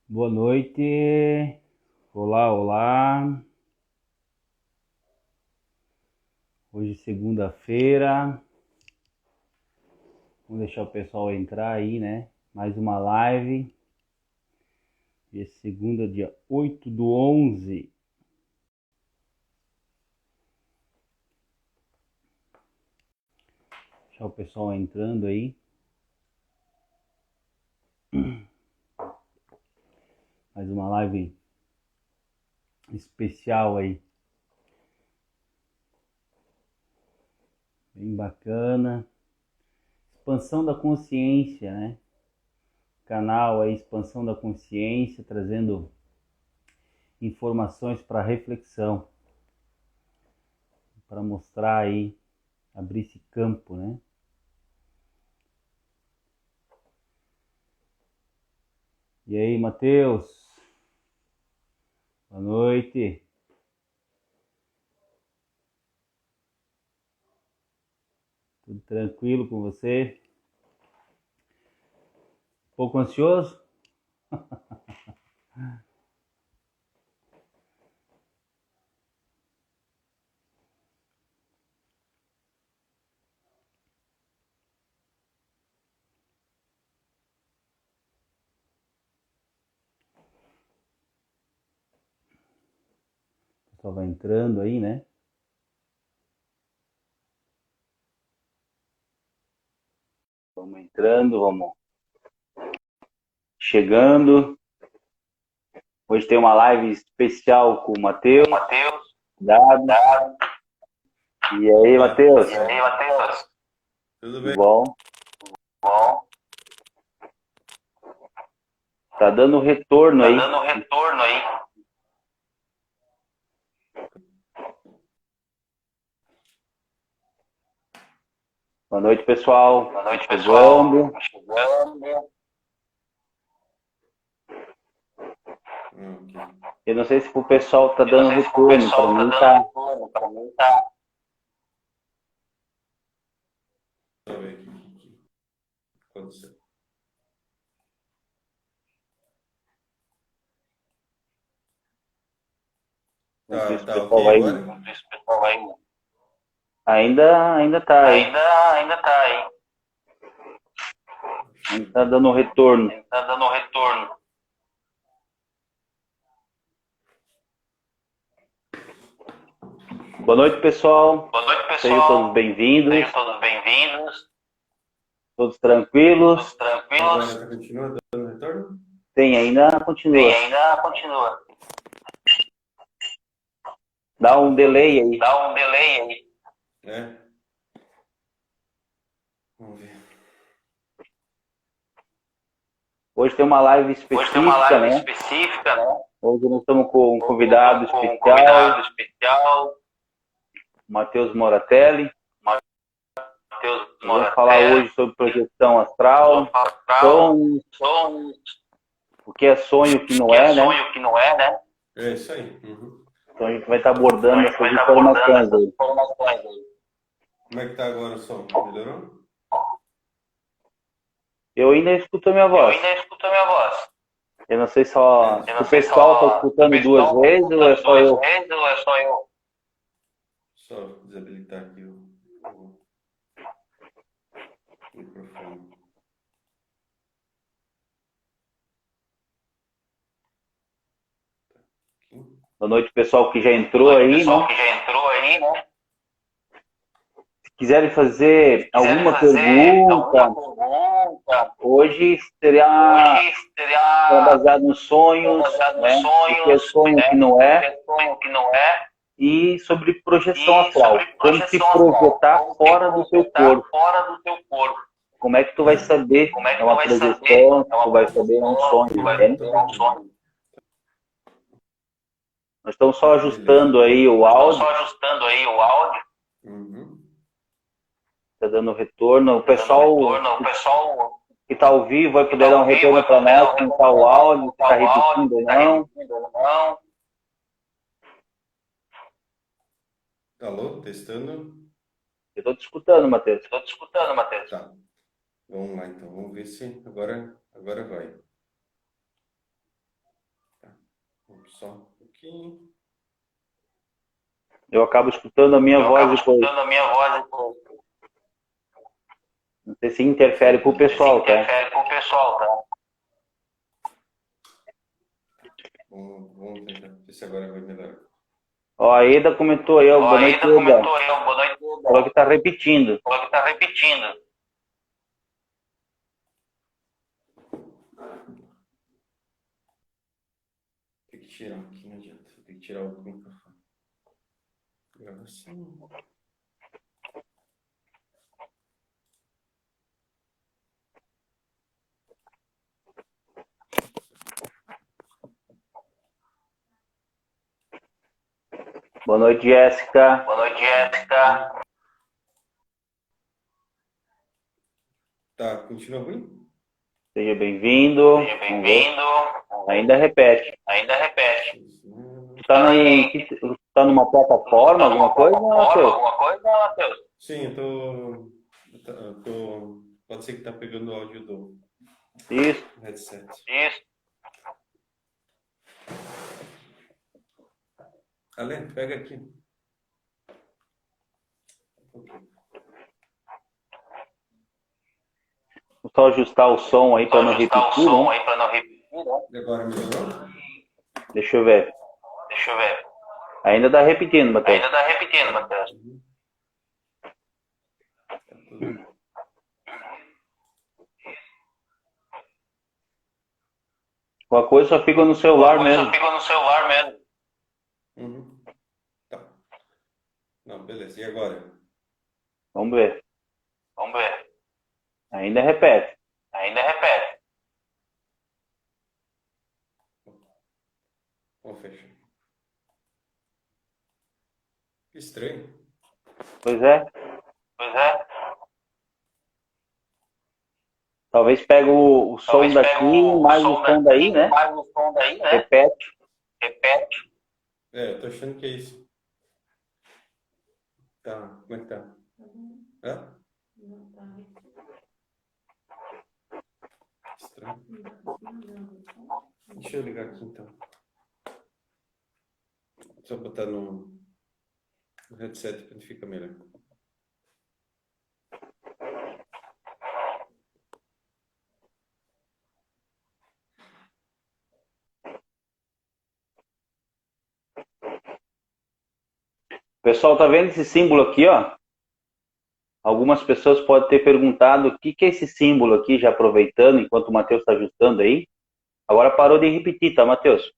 Boa noite. Olá, olá. Hoje é segunda-feira. Vamos deixar o pessoal entrar aí, né? Mais uma live. Hoje é segunda, dia 8/11. Deixar o pessoal entrando aí. Mais uma live especial aí. Bem bacana. Expansão da consciência, né? Canal aí, expansão da consciência, trazendo informações para reflexão, para mostrar aí, abrir esse campo, né? E aí, Matheus? Boa noite. Tudo tranquilo com você? Um pouco ansioso? O pessoal vai entrando aí, né? Vamos entrando, vamos chegando. Hoje tem uma live especial com o Matheus. Dado. E aí, Matheus? Tudo Tudo bem? bom? Tá dando retorno aí. Boa noite, pessoal. Chegando. Ok. Eu não sei se pro pessoal tá dando retorno. Para mim tá. Deixa eu ver aqui o que aconteceu. Vamos ver se o Tá pessoal ok vai. agora? Ainda tá aí. Deixa Ainda eu tá ver. dando retorno. Boa noite, pessoal. Sejam todos bem-vindos. Todos tranquilos. Agora continua dando retorno? Tem ainda, continua. Dá um delay aí. É? Vamos ver. Hoje tem uma live específica, né? Hoje nós estamos com um convidado especial, Matheus Moratelli. Vamos falar hoje sobre projeção astral, sonhos, o que é sonho e o que não é, né? É isso aí. Uhum. Então a gente vai estar abordando essas informações aí. Como é que tá agora o som? Melhorou? Eu ainda escuto a minha voz. Eu não sei só se o pessoal está escutando duas vezes ou é só eu. Só desabilitar aqui o microfone. Aqui. Boa noite, pessoal que já entrou aí, né? Se quiserem fazer alguma pergunta, hoje seria baseado nos sonhos, né? O que é sonho, o que não é, e sobre projeção astral. Como se projetar fora do teu corpo. Como é que tu vai Tá. saber é uma projeção, tu vai saber é um sonho, entende? Então, Nós estamos só beleza. ajustando aí o áudio, Uhum. tá dando retorno. O pessoal que está ao vivo vai poder dar um retorno para nós, como está o áudio, se está repetindo ou não. Alô, testando. Eu estou te escutando, Matheus. Tá. Vamos lá então. Vamos ver se agora vai. Só um pouquinho. Eu acabo escutando a minha voz depois. Não sei se interfere pro pessoal, tá? Vamos tentar ver se agora vai melhorar. Ó, a Eda comentou aí, ó, boa noite, Eda. Falou que tá repetindo. Tem que tirar aqui, não adianta. Tem que tirar o microfone. Gravação. Boa noite, Jéssica. Tá, continua ruim? Seja bem-vindo. Ainda repete. Tá numa plataforma, alguma coisa, Matheus? Sim, eu tô. Pode ser que tá pegando o áudio do Isso. headset. Ale, pega aqui. Ok. Vou só ajustar o som aí para não repetir, né? E agora melhorou? Deixa eu ver. Ainda tá repetindo, Matheus. Qualquer coisa só fica no celular mesmo. Uhum. Tá. Não, beleza. E agora? Vamos ver. Ainda repete. Vamos fechar. Que estranho. Pois é. Talvez pegue o som daqui mais o som daí, né? Repete. Eu tô achando que é isso. Tá, como é que tá? Hã? Estranho. Deixa eu ligar aqui então. Só botar no headset para ficar melhor. Pessoal, tá vendo esse símbolo aqui, ó? Algumas pessoas podem ter perguntado o que é esse símbolo aqui, já aproveitando, enquanto o Matheus está ajustando aí. Agora parou de repetir, tá, Matheus?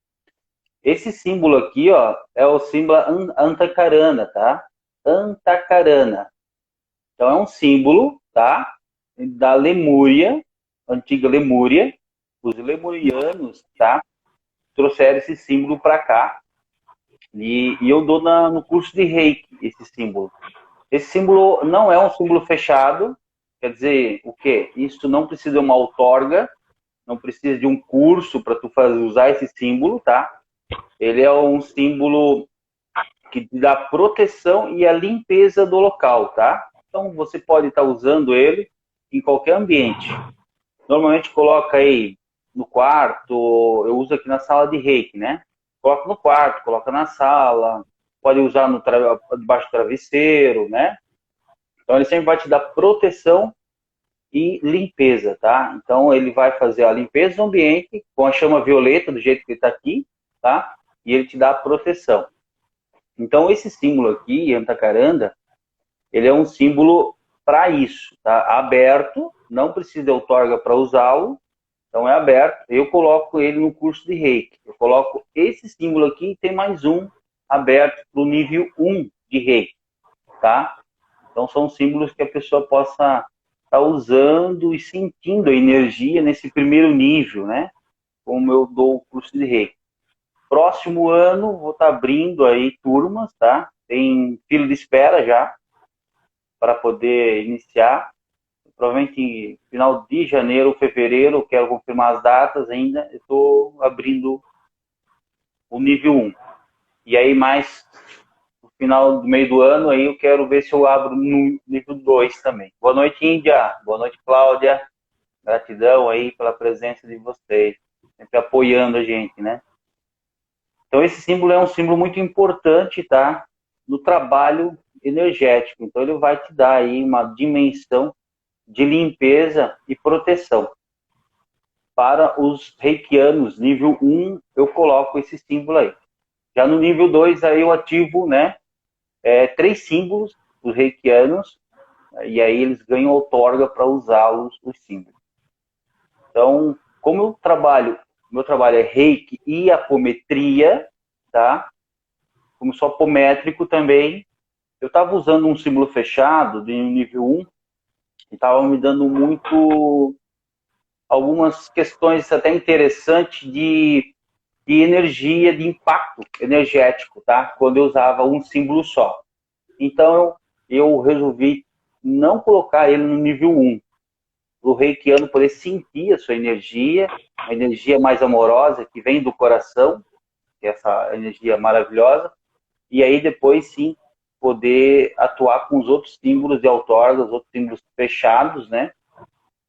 Esse símbolo aqui, ó, é o símbolo Antacarana, tá? Antacarana. Então é um símbolo, tá? Da Lemúria, antiga Lemúria. Os lemurianos, tá? Trouxeram esse símbolo para cá. E eu dou no curso de Reiki esse símbolo. Esse símbolo não é um símbolo fechado, quer dizer, o quê? Isso não precisa de uma outorga, não precisa de um curso para tu usar esse símbolo, tá? Ele é um símbolo que dá proteção e a limpeza do local, tá? Então você pode estar usando ele em qualquer ambiente. Normalmente coloca aí no quarto, eu uso aqui na sala de Reiki, né? Coloca no quarto, coloca na sala, pode usar debaixo do travesseiro, né? Então ele sempre vai te dar proteção e limpeza, tá? Então ele vai fazer a limpeza do ambiente com a chama violeta, do jeito que ele está aqui, tá? E ele te dá proteção. Então esse símbolo aqui, Antacaranda, ele é um símbolo para isso, tá? Aberto, não precisa de outorga para usá-lo, então é aberto. Eu coloco ele no curso de Reiki. Eu coloco esse símbolo aqui e tem mais um aberto para o nível 1 de Reiki, tá? Então são símbolos que a pessoa possa estar usando e sentindo a energia nesse primeiro nível, né? Como eu dou o curso de Reiki. Próximo ano vou estar abrindo aí turmas, tá? Tem fila de espera já para poder iniciar. Provavelmente final de janeiro, fevereiro, quero confirmar as datas ainda. Eu estou abrindo o nível 1. E aí mais no final do meio do ano, aí eu quero ver se eu abro no nível 2 também. Boa noite, Índia. Boa noite, Cláudia. Gratidão aí pela presença de vocês. Sempre apoiando a gente, né? Então, esse símbolo é um símbolo muito importante, tá? No trabalho energético. Então, ele vai te dar aí uma dimensão de limpeza e proteção. Para os reikianos, nível 1, eu coloco esse símbolo aí. Já no nível 2, aí eu ativo, né, 3 símbolos dos reikianos, e aí eles ganham outorga para usá-los, os símbolos. Então, como eu trabalho, meu trabalho é reiki e apometria, tá? Como sou apométrico também, eu estava usando um símbolo fechado de nível 1 e estava me dando muito algumas questões até interessantes de energia, de impacto energético, tá? Quando eu usava um símbolo só. Então, eu resolvi não colocar ele no nível 1, para o reikiano poder sentir a sua energia, uma energia mais amorosa, que vem do coração, que é essa energia maravilhosa, e aí depois sim poder atuar com os outros símbolos de outorga, os outros símbolos fechados, né?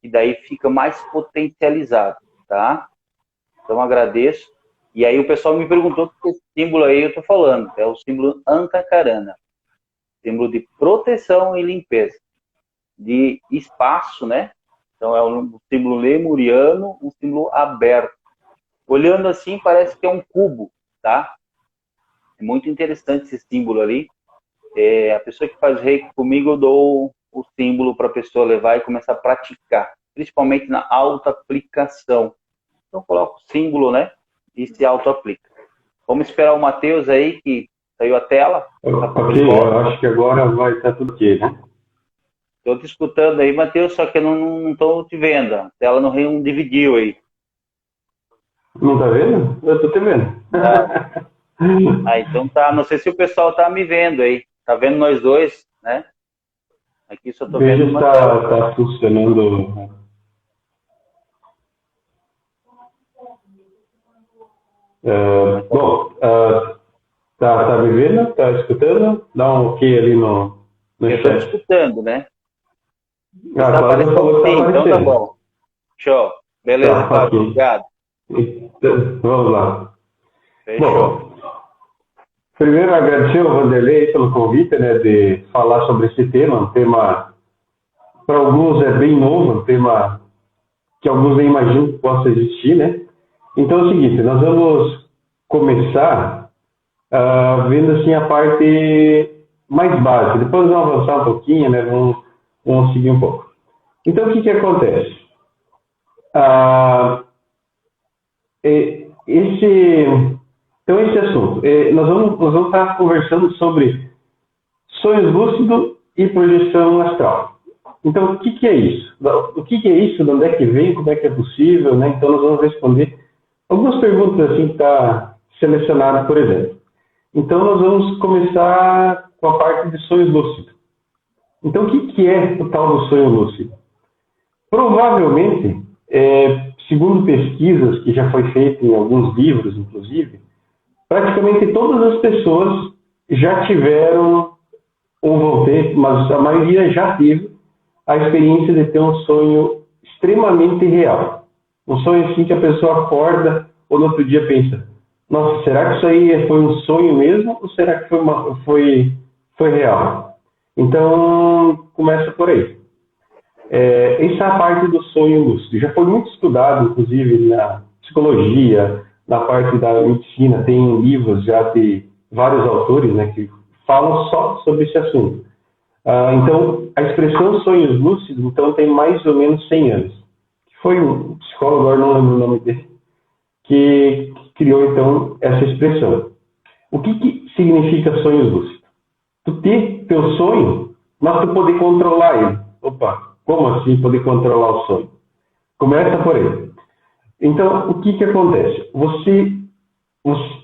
E daí fica mais potencializado, tá? Então agradeço. E aí o pessoal me perguntou que esse símbolo aí eu estou falando, é o símbolo Antakarana, símbolo de proteção e limpeza, de espaço, né? Então é um símbolo lemuriano, um símbolo aberto. Olhando assim parece que é um cubo, tá? É muito interessante esse símbolo ali. A pessoa que faz reiki comigo, eu dou o símbolo para a pessoa levar e começar a praticar, principalmente na auto-aplicação. Então coloca o símbolo, né? E se auto-aplica. Vamos esperar o Matheus aí, que saiu a tela. Ok, eu acho que agora vai estar tudo ok, né? Estou te escutando aí, Matheus, só que eu não estou te vendo. A tela não dividiu aí. Não tá vendo? Eu tô te vendo. Então tá. Não sei se o pessoal tá me vendo aí. Tá vendo nós dois, né? Aqui só tô vendo uma tela. Tá funcionando. Bom, tá me vendo? Tá escutando? Dá um ok ali no Eu estou te chat. escutando, né? Ah, Cláudio falou que tá Sim, então tá aparecendo. bom. Show. Beleza, Tá, Cláudio. ok. Obrigado. Então, vamos lá. Fechou. Bom, primeiro agradecer ao Vanderlei pelo convite, né, de falar sobre esse tema, um tema para alguns é bem novo, um tema que alguns nem imaginam que possa existir, né? Então é o seguinte, nós vamos começar vendo assim a parte mais básica, depois vamos avançar um pouquinho, né? Vamos seguir um pouco. Então o que acontece? Esse assunto, nós vamos estar conversando sobre sonhos lúcidos e projeção astral. Então, o que é isso? O que é isso? De onde é que vem? Como é que é possível? Né? Então, nós vamos responder algumas perguntas assim que está selecionado, por exemplo. Então, nós vamos começar com a parte de sonhos lúcidos. Então, o que é o tal do sonho lúcido? Provavelmente, segundo pesquisas que já foi feita em alguns livros, inclusive, praticamente todas as pessoas já tiveram ou vão ter, mas a maioria já teve a experiência de ter um sonho extremamente real. Um sonho assim que a pessoa acorda ou no outro dia pensa, nossa, será que isso aí foi um sonho mesmo ou será que foi real? Então, começa por aí. Essa é a parte do sonho lúcido. Já foi muito estudado, inclusive, na psicologia, na parte da medicina, tem livros já de vários autores, né, que falam só sobre esse assunto. Então, a expressão sonhos lúcidos, então, tem mais ou menos 100 anos. Foi um psicólogo, agora não lembro o nome dele, que criou, então, essa expressão. O que significa sonhos lúcidos? Tu ter teu sonho, mas tu poder controlar ele. Opa, como assim poder controlar o sonho? Começa por ele. Então, o que acontece? Você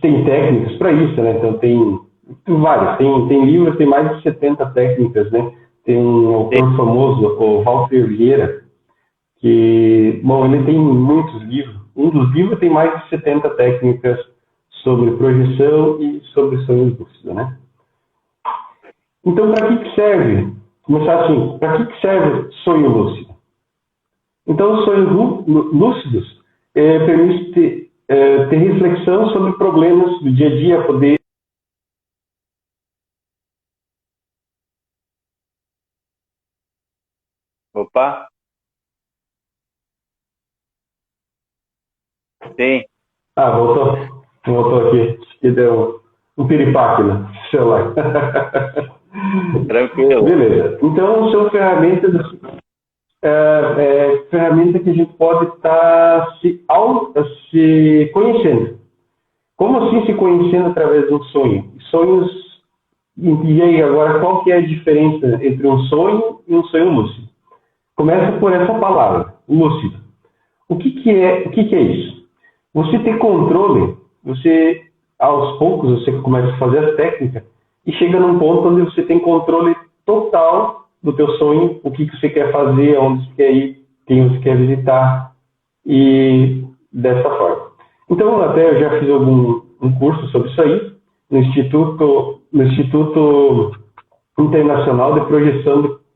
tem técnicas para isso, né? Então, tem várias. Tem livros, tem mais de 70 técnicas, né? Tem um autor famoso, o Walter Vieira, que, bom, ele tem muitos livros. Um dos livros tem mais de 70 técnicas sobre projeção e sobre sonhos lúcidos, né? Então, para que serve? Começar assim, para que serve sonho lúcido? Então, os sonhos lúcidos permitem ter reflexão sobre problemas do dia a dia, poder. Opa, sim, Voltou aqui. Acho que deu um piripaque no celular. tranquilo. Beleza. Então, são ferramentas, ferramenta que a gente pode estar se conhecendo. Como assim se conhecendo através de um sonho? Sonhos, e aí agora qual que é a diferença entre um sonho e um sonho lúcido? Começa por essa palavra, lúcido. O que é isso? Você tem controle, você, aos poucos, você começa a fazer a técnica e chega num ponto onde você tem controle total do teu sonho, o que você quer fazer, onde você quer ir, quem você quer visitar, e dessa forma. Então, até eu já fiz um curso sobre isso aí, no Instituto Internacional de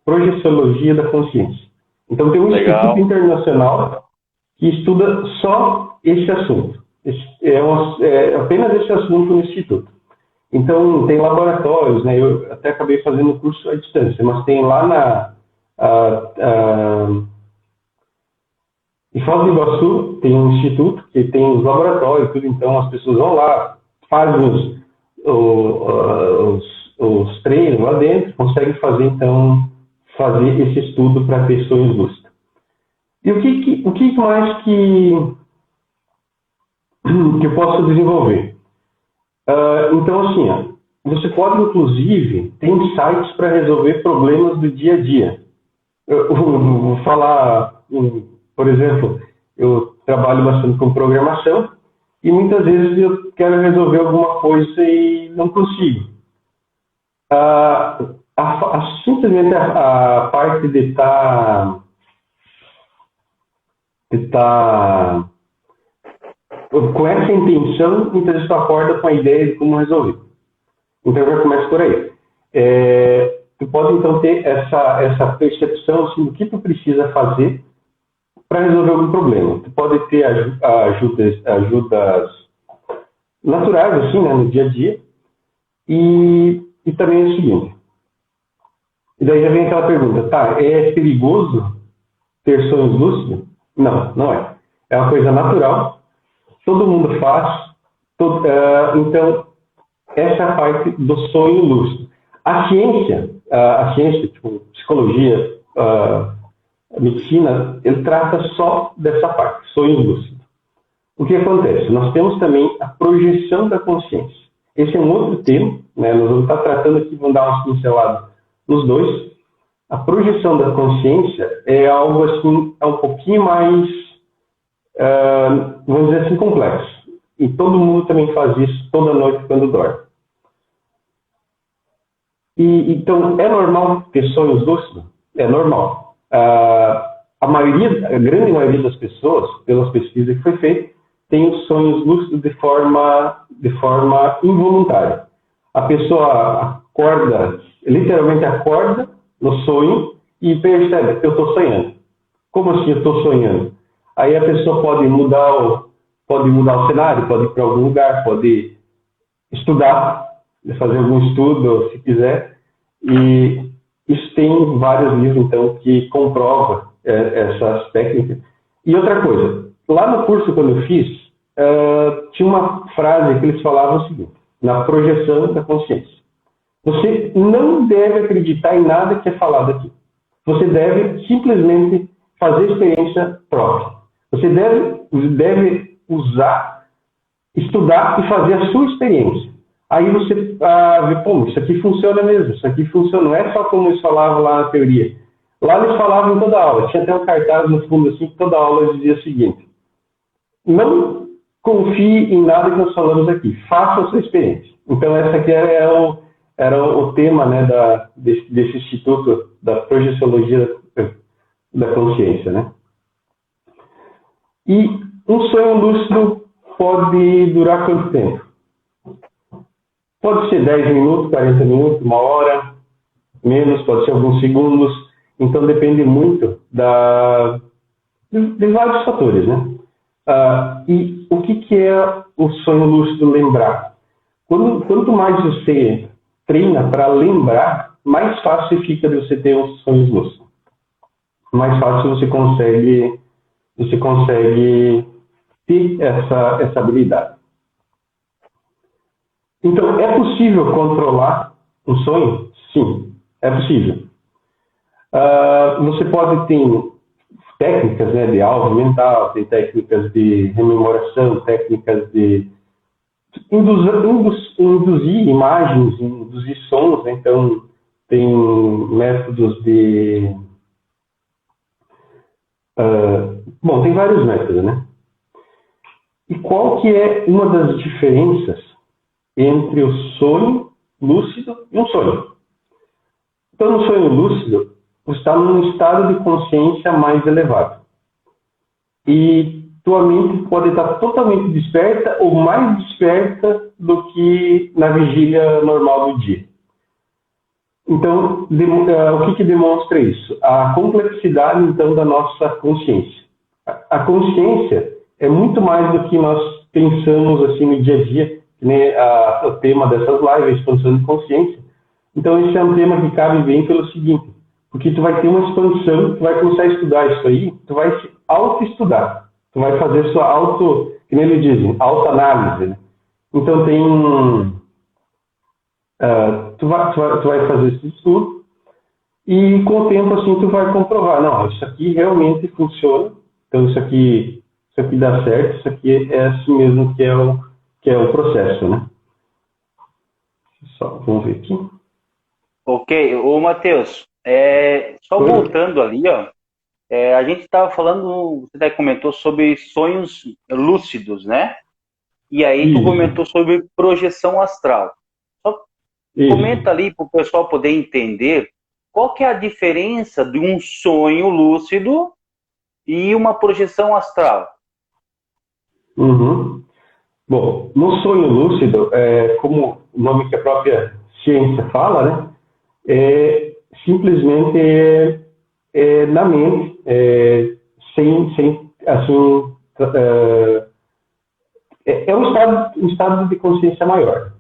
Projeciologia da Consciência. Então, tem um Legal. Instituto Internacional que estuda só esse assunto. Apenas esse assunto no Instituto. Então, tem laboratórios, né? Eu até acabei fazendo o curso à distância, mas tem lá em Foz do Iguaçu, tem um instituto que tem os laboratórios e tudo, então as pessoas vão lá, fazem os treinos lá dentro, conseguem fazer, então, esse estudo para ter sonhos lúcidos. E o que mais que eu posso desenvolver? Então, assim, você pode, inclusive, ter insights para resolver problemas do dia a dia. Eu vou falar, por exemplo, eu trabalho bastante com programação e muitas vezes eu quero resolver alguma coisa e não consigo. Simplesmente a parte de estar com essa intenção, muitas vezes tu acorda com a ideia de como resolver. Então já começa por aí. Tu pode então ter essa percepção assim, do que tu precisa fazer para resolver algum problema. Tu pode ter ajudas naturais assim, né, no dia a dia. E também é o seguinte. E daí já vem aquela pergunta, tá, é perigoso ter sonhos lúcidos? Não, não é. É uma coisa natural, todo mundo faz, então essa é a parte do sonho lúcido. A ciência, tipo psicologia, medicina, ele trata só dessa parte, sonhos lúcidos. O que acontece? Nós temos também a projeção da consciência. Esse é um outro tema, né? Nós vamos estar tratando aqui, vamos dar umas pinceladas nos dois. A projeção da consciência é algo assim, é um pouquinho mais, vamos dizer assim, complexo. E todo mundo também faz isso toda noite quando dorme. Então, é normal ter sonhos lúcidos? É normal. A grande maioria das pessoas, pelas pesquisas que foi feita, tem os sonhos lúcidos de forma involuntária. A pessoa literalmente acorda no sonho e percebe, eu estou sonhando. Como assim eu estou sonhando? Aí a pessoa pode mudar o cenário, pode ir para algum lugar, pode estudar, fazer algum estudo, se quiser. E isso tem vários livros, então, que comprovam essas técnicas. E outra coisa, lá no curso, quando eu fiz, tinha uma frase que eles falavam o seguinte, na projeção da consciência. Você não deve acreditar em nada que é falado aqui. Você deve simplesmente fazer experiência própria. Você deve estudar e fazer a sua experiência. Aí você vê, pô, isso aqui funciona mesmo, isso aqui funciona, não é só como eles falavam lá na teoria. Lá eles falavam em toda aula, tinha até um cartaz no fundo assim, que toda aula dizia o seguinte, não confie em nada que nós falamos aqui, faça a sua experiência. Então essa aqui era o tema, né, desse Instituto da Projeciologia da Consciência, né? E um sonho lúcido pode durar quanto tempo? Pode ser 10 minutos, 40 minutos, uma hora, menos, pode ser alguns segundos. Então depende muito de vários fatores, né? E o o que é o sonho lúcido lembrar? Quanto mais você treina para lembrar, mais fácil fica de você ter um sonho lúcido. Mais fácil você consegue ter essa habilidade. Então, é possível controlar um sonho? Sim, é possível. Você pode ter técnicas, né, de alvo mental, tem técnicas de rememoração, técnicas de induzir imagens, induzir sons, né? Então tem métodos de... bom, tem vários métodos, né? E qual que é uma das diferenças entre o sonho lúcido e um sonho? Então, no sonho lúcido, você está num estado de consciência mais elevado. E tua mente pode estar totalmente desperta ou mais desperta do que na vigília normal do dia. Então, o que demonstra isso? A complexidade, então, da nossa consciência. A consciência é muito mais do que nós pensamos assim no dia a dia, né? O tema dessas lives é a expansão de consciência. Então, esse é um tema que cabe bem pelo seguinte, porque tu vai ter uma expansão, tu vai começar a estudar isso aí, tu vai se auto-estudar, tu vai fazer sua que nem eles dizem, autoanálise, né? Então tu vai fazer esse estudo e com o tempo assim tu vai comprovar, não, isso aqui realmente funciona, então isso aqui dá certo, isso aqui é assim mesmo que é o processo, né? Só, vamos ver aqui. Ok, ô Matheus, só voltando ali, ó, a gente estava falando, você comentou sobre sonhos lúcidos, né? E aí tu comentou sobre projeção astral. Só comenta ali para o pessoal poder entender qual que é a diferença de um sonho lúcido e uma projeção astral. Uhum. Bom, no sonho lúcido, como o nome que a própria ciência fala, né? Simplesmente na mente, sem assim, é um estado de consciência maior.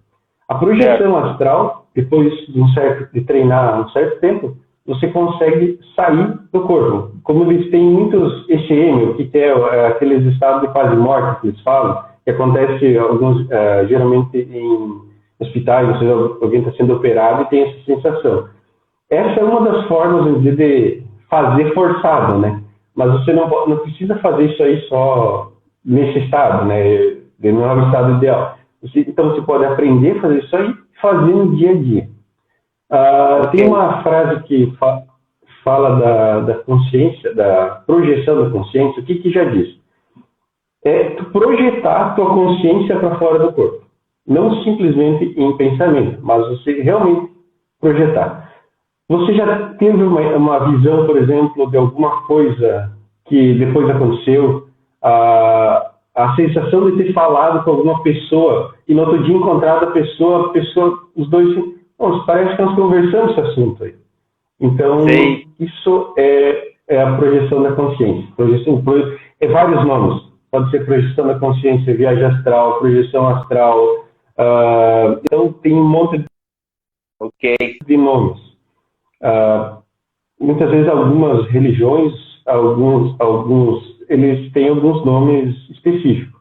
A projeção astral, depois de treinar um certo tempo, você consegue sair do corpo. Como eles têm muitos ECM, que é aqueles estados de quase morte que eles falam, que acontece geralmente em hospitais, ou seja, alguém está sendo operado e tem essa sensação. Essa é uma das formas de fazer forçado, né? Mas você não precisa fazer isso aí só nesse estado, né? Não é o estado ideal. Então você pode aprender a fazer isso aí e fazer no dia a dia. Tem uma frase que fala da consciência, da projeção da consciência. O que já diz? É tu projetar a tua consciência para fora do corpo. Não simplesmente em pensamento, mas você realmente projetar. Você já teve uma visão, por exemplo, de alguma coisa que depois aconteceu? A sensação de ter falado com alguma pessoa e no outro dia encontrado a pessoa, os dois, parece que nós conversamos esse assunto aí. Então, isso é a projeção da consciência. Vários nomes. Pode ser projeção da consciência, viagem astral, projeção astral. Então, tem um monte de nomes. Muitas vezes, algumas religiões, eles têm alguns nomes específicos.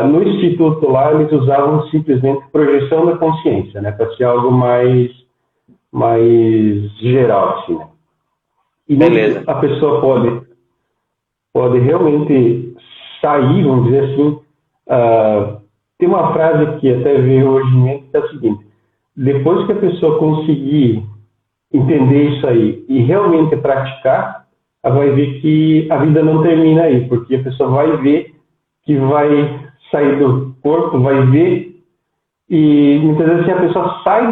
No instituto lá, eles usavam simplesmente projeção da consciência, né, para ser algo mais geral, assim, né? E beleza. A pessoa pode realmente sair, vamos dizer assim. Tem uma frase que até veio hoje em mente, que é a seguinte: depois que a pessoa conseguir entender isso aí e realmente praticar, ela vai ver que a vida não termina aí, porque a pessoa vai ver que vai sair do corpo, vai ver, e muitas vezes assim, a pessoa sai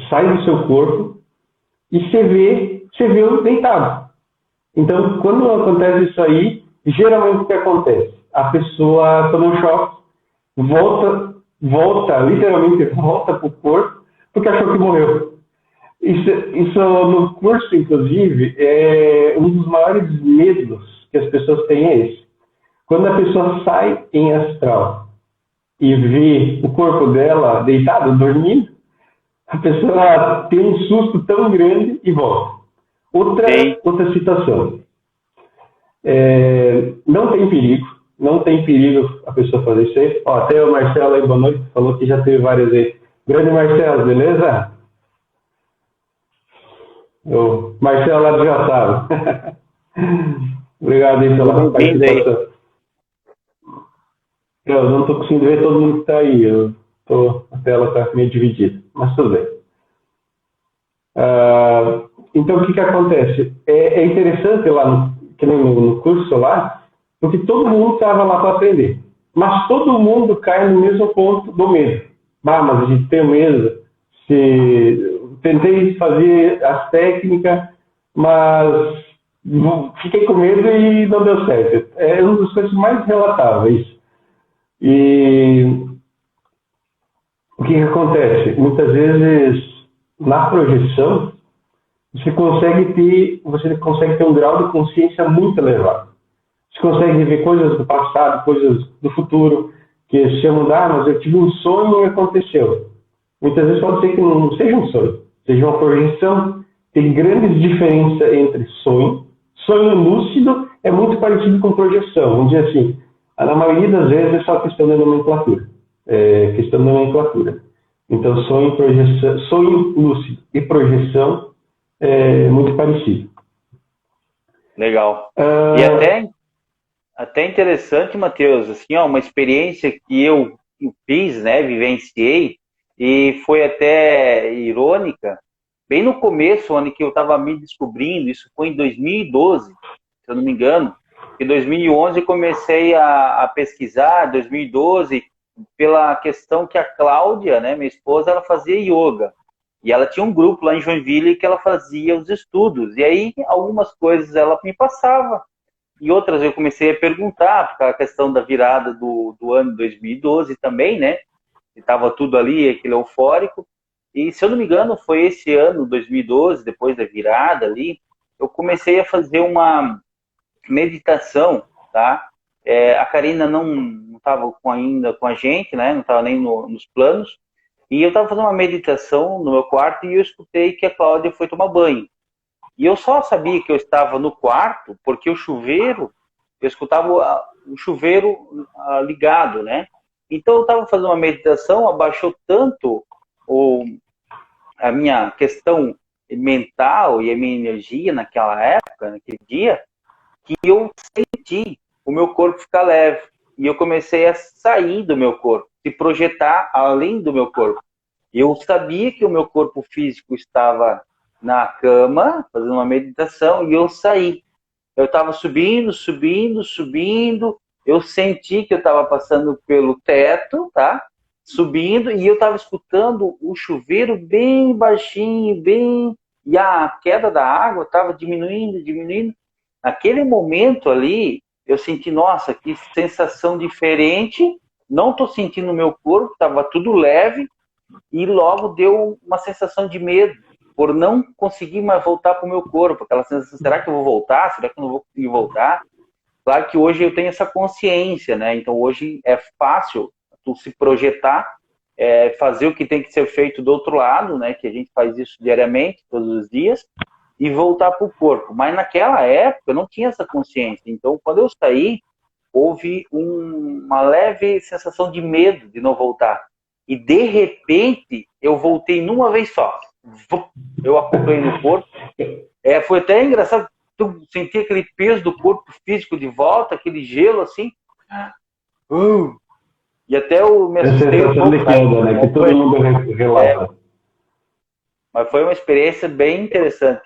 sai do seu corpo e você vê deitado. Então, quando acontece isso aí, geralmente o que acontece? A pessoa toma um choque, literalmente volta para o corpo, porque achou que morreu. Isso no curso, inclusive, é um dos maiores medos que as pessoas têm, é esse. Quando a pessoa sai em astral e vê o corpo dela deitado, dormindo, a pessoa tem um susto tão grande e volta. Outra situação. Não tem perigo a pessoa fazer isso aí. Ó, até o Marcelo aí, boa noite, falou que já teve várias vezes. Grande Marcelo, beleza? O Marcelo lá do Jataro. Obrigado aí pela participação. Eu não estou conseguindo ver todo mundo que está aí. A tela está meio dividida, mas tudo bem. Então, o que acontece? É interessante lá, que nem no curso lá, porque todo mundo estava lá para aprender. Mas todo mundo cai no mesmo ponto do medo. Mas a gente tem medo. Tentei fazer as técnicas, mas fiquei com medo e não deu certo. É uma das coisas mais relatáveis. E o que acontece? Muitas vezes, na projeção, você consegue ter um grau de consciência muito elevado. Você consegue ver coisas do passado, coisas do futuro, que se chamam mas eu tive um sonho e aconteceu. Muitas vezes pode ser que não seja um sonho, seja uma projeção. Tem grandes diferenças entre sonho. Sonho lúcido é muito parecido com projeção. Vamos dizer assim, na maioria das vezes é só questão de nomenclatura. Então, sonho lúcido e projeção é muito parecido. Legal. E até interessante, Matheus, assim, uma experiência que eu fiz, né, vivenciei, e foi até irônica, bem no começo, onde que eu estava me descobrindo, isso foi em 2012, se eu não me engano. Em 2011 eu comecei a pesquisar, 2012, pela questão que a Cláudia, né, minha esposa, ela fazia yoga. E ela tinha um grupo lá em Joinville que ela fazia os estudos. E aí algumas coisas ela me passava. E outras eu comecei a perguntar, por a questão da virada do ano 2012 também, né? Estava tudo ali, aquele eufórico. E, se eu não me engano, foi esse ano, 2012, depois da virada ali, eu comecei a fazer uma meditação, tá? A Karina não estava ainda com a gente, né? Não estava nem nos planos. E eu estava fazendo uma meditação no meu quarto e eu escutei que a Cláudia foi tomar banho. E eu só sabia que eu estava no quarto porque o chuveiro, eu escutava o chuveiro ligado, né? Então eu estava fazendo uma meditação, abaixou tanto a minha questão mental e a minha energia naquela época, naquele dia, que eu senti o meu corpo ficar leve. E eu comecei a sair do meu corpo, se projetar além do meu corpo. Eu sabia que o meu corpo físico estava na cama, fazendo uma meditação, e eu saí. Eu estava subindo, eu senti que eu estava passando pelo teto, tá? Subindo, e eu estava escutando o chuveiro bem baixinho, e a queda da água estava diminuindo. Naquele momento ali, eu senti, nossa, que sensação diferente, não estou sentindo o meu corpo, estava tudo leve, e logo deu uma sensação de medo, por não conseguir mais voltar para o meu corpo, aquela sensação, será que eu vou voltar? Será que eu não vou conseguir voltar? Claro que hoje eu tenho essa consciência, né? Então hoje é fácil tu se projetar, fazer o que tem que ser feito do outro lado, né? Que a gente faz isso diariamente, todos os dias, e voltar para o corpo. Mas naquela época eu não tinha essa consciência. Então quando eu saí, houve uma leve sensação de medo de não voltar. E de repente eu voltei numa vez só. Eu acompanhei no corpo. Foi até engraçado. Tu sentia aquele peso do corpo físico de volta, aquele gelo assim. E até eu me assustei um pouco. De queda, né? Que todo mundo relata. Mas foi uma experiência bem interessante.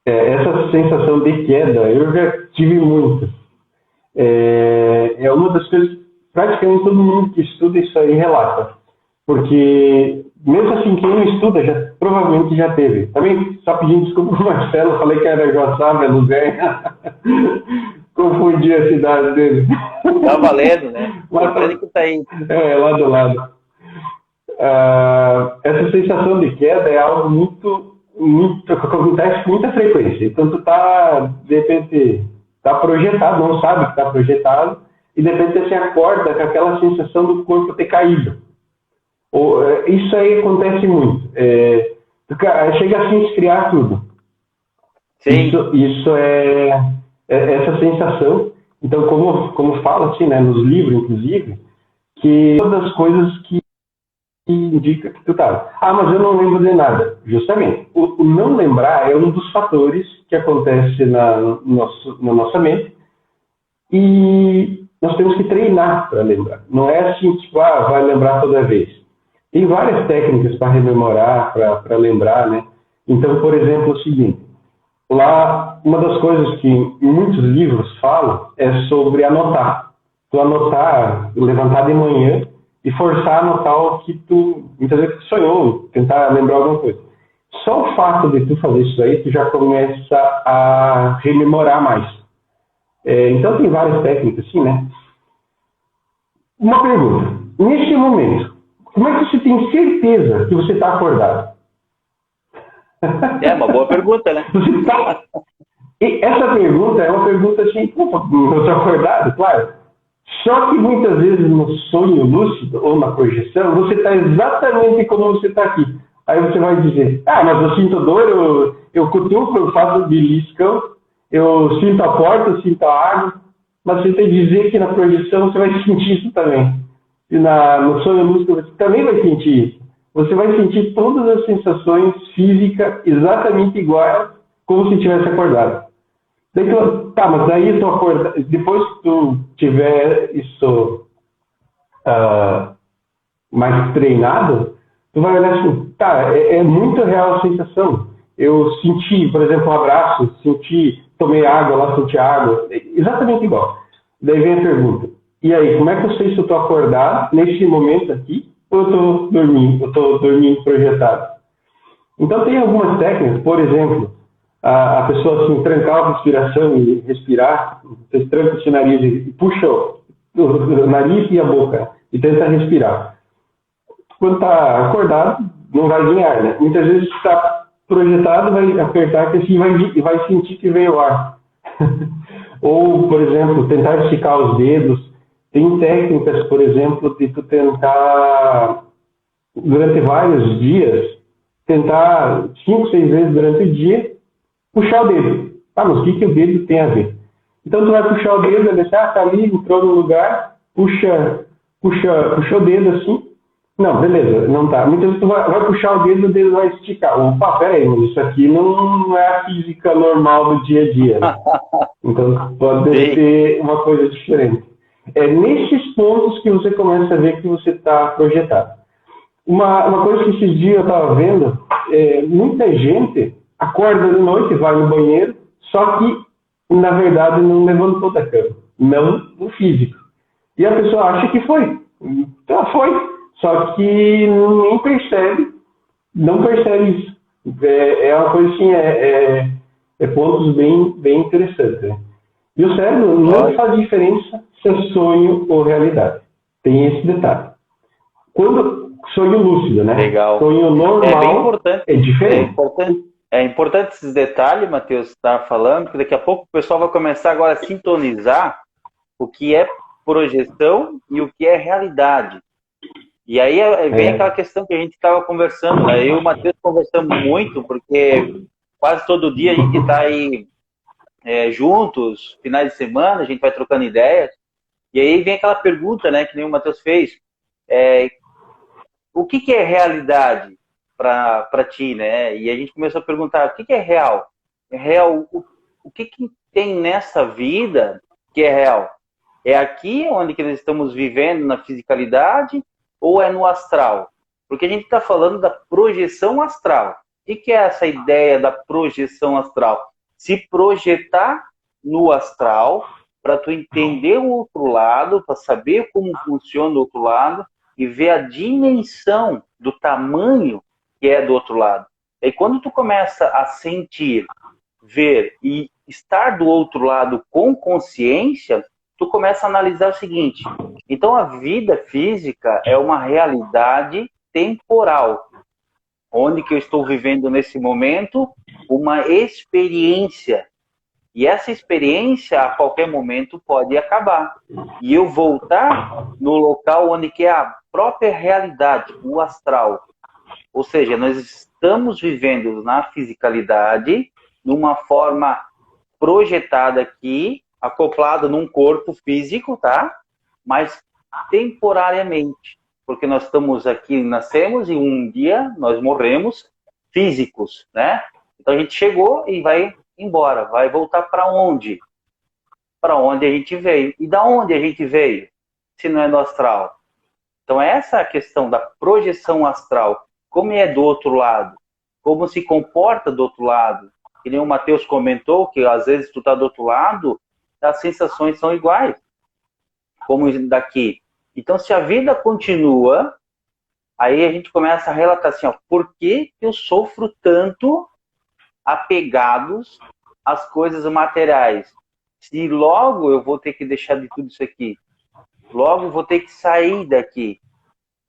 Essa sensação de queda, eu já tive muito. É uma das coisas que praticamente todo mundo que estuda isso aí relata. Porque, mesmo assim, quem não estuda, provavelmente já teve. Também, só pedindo desculpa pro Marcelo, falei que era Joaçaba, é Luzerna. Confundi a cidade dele. Tá valendo, né? Mas que tá aí. Lá do lado. Essa sensação de queda é algo muito que acontece com muita frequência. Então, tu de repente, está projetado, não sabe que está projetado, e de repente você acorda com aquela sensação do corpo ter caído. Isso aí acontece muito. Chega a se esfriar tudo. Sim. Isso é essa sensação. Então, como fala assim, né, nos livros, inclusive, que todas as coisas que indica que tu tá. Mas eu não lembro de nada. Justamente. O não lembrar é um dos fatores que acontece na nossa mente, e nós temos que treinar para lembrar. Não é assim, tipo, vai lembrar toda vez. Tem várias técnicas para rememorar, para lembrar, né? Então, por exemplo, é o seguinte. Lá, uma das coisas que muitos livros falam é sobre anotar. Tu anotar, levantar de manhã e forçar a anotar o que tu, muitas vezes, sonhou, tentar lembrar alguma coisa. Só o fato de tu fazer isso aí, tu já começa a rememorar mais. Então, tem várias técnicas, assim, né? Uma pergunta. Neste momento, como é que você tem certeza que você está acordado? É uma boa pergunta, né? E essa pergunta é uma pergunta assim, eu estou acordado, claro. Só que muitas vezes no sonho lúcido ou na projeção, você está exatamente como você está aqui. Aí você vai dizer, mas eu sinto dor, eu cutuco, eu faço beliscão, eu sinto a porta, eu sinto a água, mas você tem que dizer que na projeção você vai sentir isso também. E no sonho lúcido você também vai sentir isso. Você vai sentir todas as sensações físicas exatamente iguais como se tivesse acordado. Daí mas daí tu acorda, depois que tu tiver isso mais treinado, tu vai olhar assim, é muito real a sensação. Eu senti, por exemplo, um abraço, tomei água lá, senti água, exatamente igual. Daí vem a pergunta, e aí, como é que eu sei se eu estou acordado nesse momento aqui, ou eu estou dormindo projetado? Então tem algumas técnicas, por exemplo, a pessoa assim, trancar a respiração e respirar, você tranca o seu nariz e puxa o nariz e a boca e tenta respirar. Quando está acordado, não vai vir ar, né? Muitas vezes está projetado, vai apertar que assim vai sentir que veio ar. Ou, por exemplo, tentar esticar os dedos. Tem técnicas, por exemplo, de tu tentar, durante vários dias, tentar 5, 6 vezes durante o dia, puxar o dedo. Mas o que o dedo tem a ver? Então tu vai puxar o dedo, vai deixar, tá ali, entrou no lugar, puxa o dedo assim. Não, beleza, não tá. Muitas vezes tu vai puxar o dedo vai esticar. Opa, peraí, mas isso aqui não é a física normal do dia a dia, né? Então pode ser uma coisa diferente. É nesses pontos que você começa a ver que você está projetado. Uma coisa que esses dias eu estava vendo, muita gente acorda de noite, vai no banheiro, só que, na verdade, não levantou da cama. Não no físico. E a pessoa acha que foi. Então foi. Só que nem percebe, não percebe isso. É uma coisa assim, pontos bem interessantes. Né? E o cérebro não faz diferença se é sonho ou realidade. Tem esse detalhe. Quando sonho lúcido, né? Legal. Sonho normal é diferente. É importante esses detalhes, Matheus, está falando, porque daqui a pouco o pessoal vai começar agora a sintonizar o que é projeção e o que é realidade. E aí vem aquela questão que a gente estava conversando, né? Eu e o Matheus conversamos muito, porque quase todo dia a gente está aí juntos, finais de semana, a gente vai trocando ideias, e aí vem aquela pergunta, né, que nem o Matheus fez, o que é realidade para ti, né? E a gente começou a perguntar, o que é real? O que tem nessa vida que é real? É aqui onde que nós estamos vivendo na fisicalidade ou é no astral? Porque a gente está falando da projeção astral. O que é essa ideia da projeção astral? Se projetar no astral para tu entender o outro lado, para saber como funciona o outro lado e ver a dimensão do tamanho que é do outro lado. E quando tu começa a sentir, ver e estar do outro lado com consciência, tu começa a analisar o seguinte: então a vida física é uma realidade temporal, onde que eu estou vivendo nesse momento uma experiência. E essa experiência, a qualquer momento, pode acabar. E eu voltar no local onde que é a própria realidade, o astral. Ou seja, nós estamos vivendo na fisicalidade, numa forma projetada aqui, acoplada num corpo físico, tá? Mas temporariamente. Porque nós estamos aqui, nascemos e um dia nós morremos físicos, né? Então a gente chegou e vai embora. Vai voltar para onde? Para onde a gente veio. E da onde a gente veio? Se não é do astral. Então essa é a questão da projeção astral. Como é do outro lado? Como se comporta do outro lado? Que nem o Matheus comentou, que às vezes tu tá do outro lado, as sensações são iguais. Como daqui. Então se a vida continua, aí a gente começa a relatar assim, ó, por que eu sofro tanto apegados às coisas materiais? Se logo eu vou ter que deixar de tudo isso aqui, logo eu vou ter que sair daqui.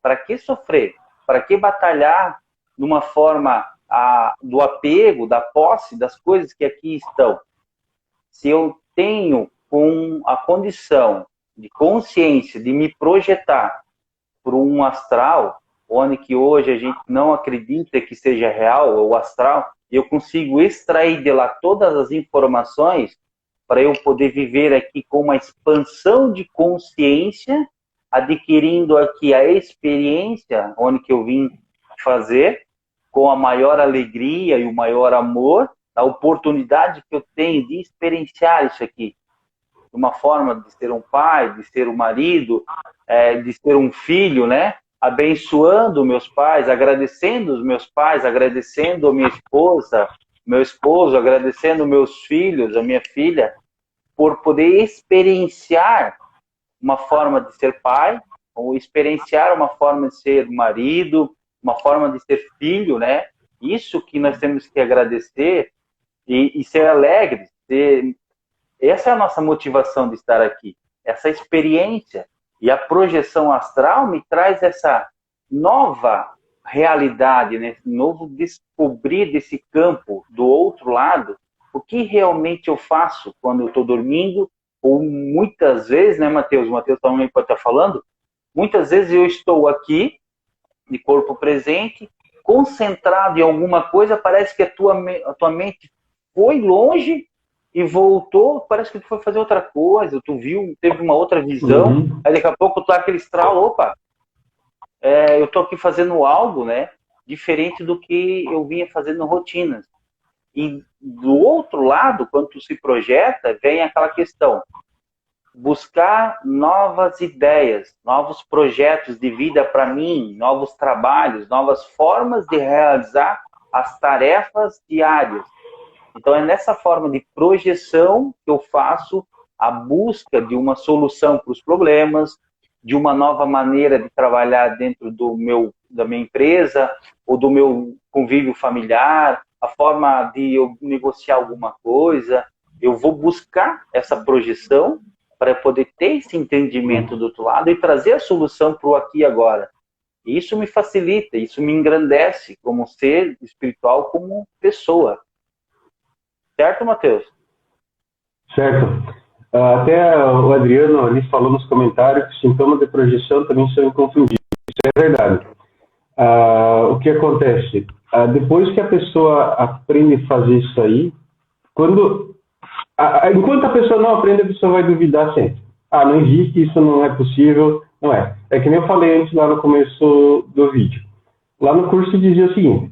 Para que sofrer? Para que batalhar numa forma do apego, da posse das coisas que aqui estão? Se eu tenho com a condição de consciência de me projetar por um astral, onde que hoje a gente não acredita que seja real, ou astral, eu consigo extrair de lá todas as informações para eu poder viver aqui com uma expansão de consciência, adquirindo aqui a experiência onde que eu vim fazer, com a maior alegria e o maior amor, a oportunidade que eu tenho de experienciar isso aqui. De uma forma de ser um pai, de ser um marido, de ser um filho, né? Abençoando meus pais, agradecendo os meus pais, agradecendo a minha esposa, meu esposo, agradecendo meus filhos, a minha filha, por poder experienciar uma forma de ser pai, ou experienciar uma forma de ser marido, uma forma de ser filho, né? Isso que nós temos que agradecer e ser alegres. Essa é a nossa motivação de estar aqui, essa experiência. E a projeção astral me traz essa nova realidade, né? Novo descobrir desse campo do outro lado, o que realmente eu faço quando eu estou dormindo, ou muitas vezes, né, Matheus? O Matheus também pode estar falando, muitas vezes eu estou aqui, de corpo presente, concentrado em alguma coisa, parece que a tua mente foi longe e voltou, parece que tu foi fazer outra coisa, tu viu, teve uma outra visão, aí daqui a pouco tu dá aquele estralo, opa, eu tô aqui fazendo algo, né, diferente do que eu vinha fazendo rotinas. E do outro lado, quando tu se projeta, vem aquela questão, buscar novas ideias, novos projetos de vida para mim, novos trabalhos, novas formas de realizar as tarefas diárias. Então é nessa forma de projeção que eu faço a busca de uma solução para os problemas, de uma nova maneira de trabalhar dentro da minha empresa, ou do meu convívio familiar, a forma de eu negociar alguma coisa. Eu vou buscar essa projeção para poder ter esse entendimento do outro lado e trazer a solução para o aqui e agora. E isso me facilita, isso me engrandece como ser espiritual, como pessoa. Certo, Matheus? Certo. Até o Adriano ali falou nos comentários que sintomas de projeção também são inconfundíveis. Isso é verdade. O que acontece? Depois que a pessoa aprende a fazer isso aí, enquanto a pessoa não aprende, a pessoa vai duvidar sempre. Não existe, isso não é possível. Não é. É que nem eu falei antes lá no começo do vídeo. Lá no curso dizia o seguinte: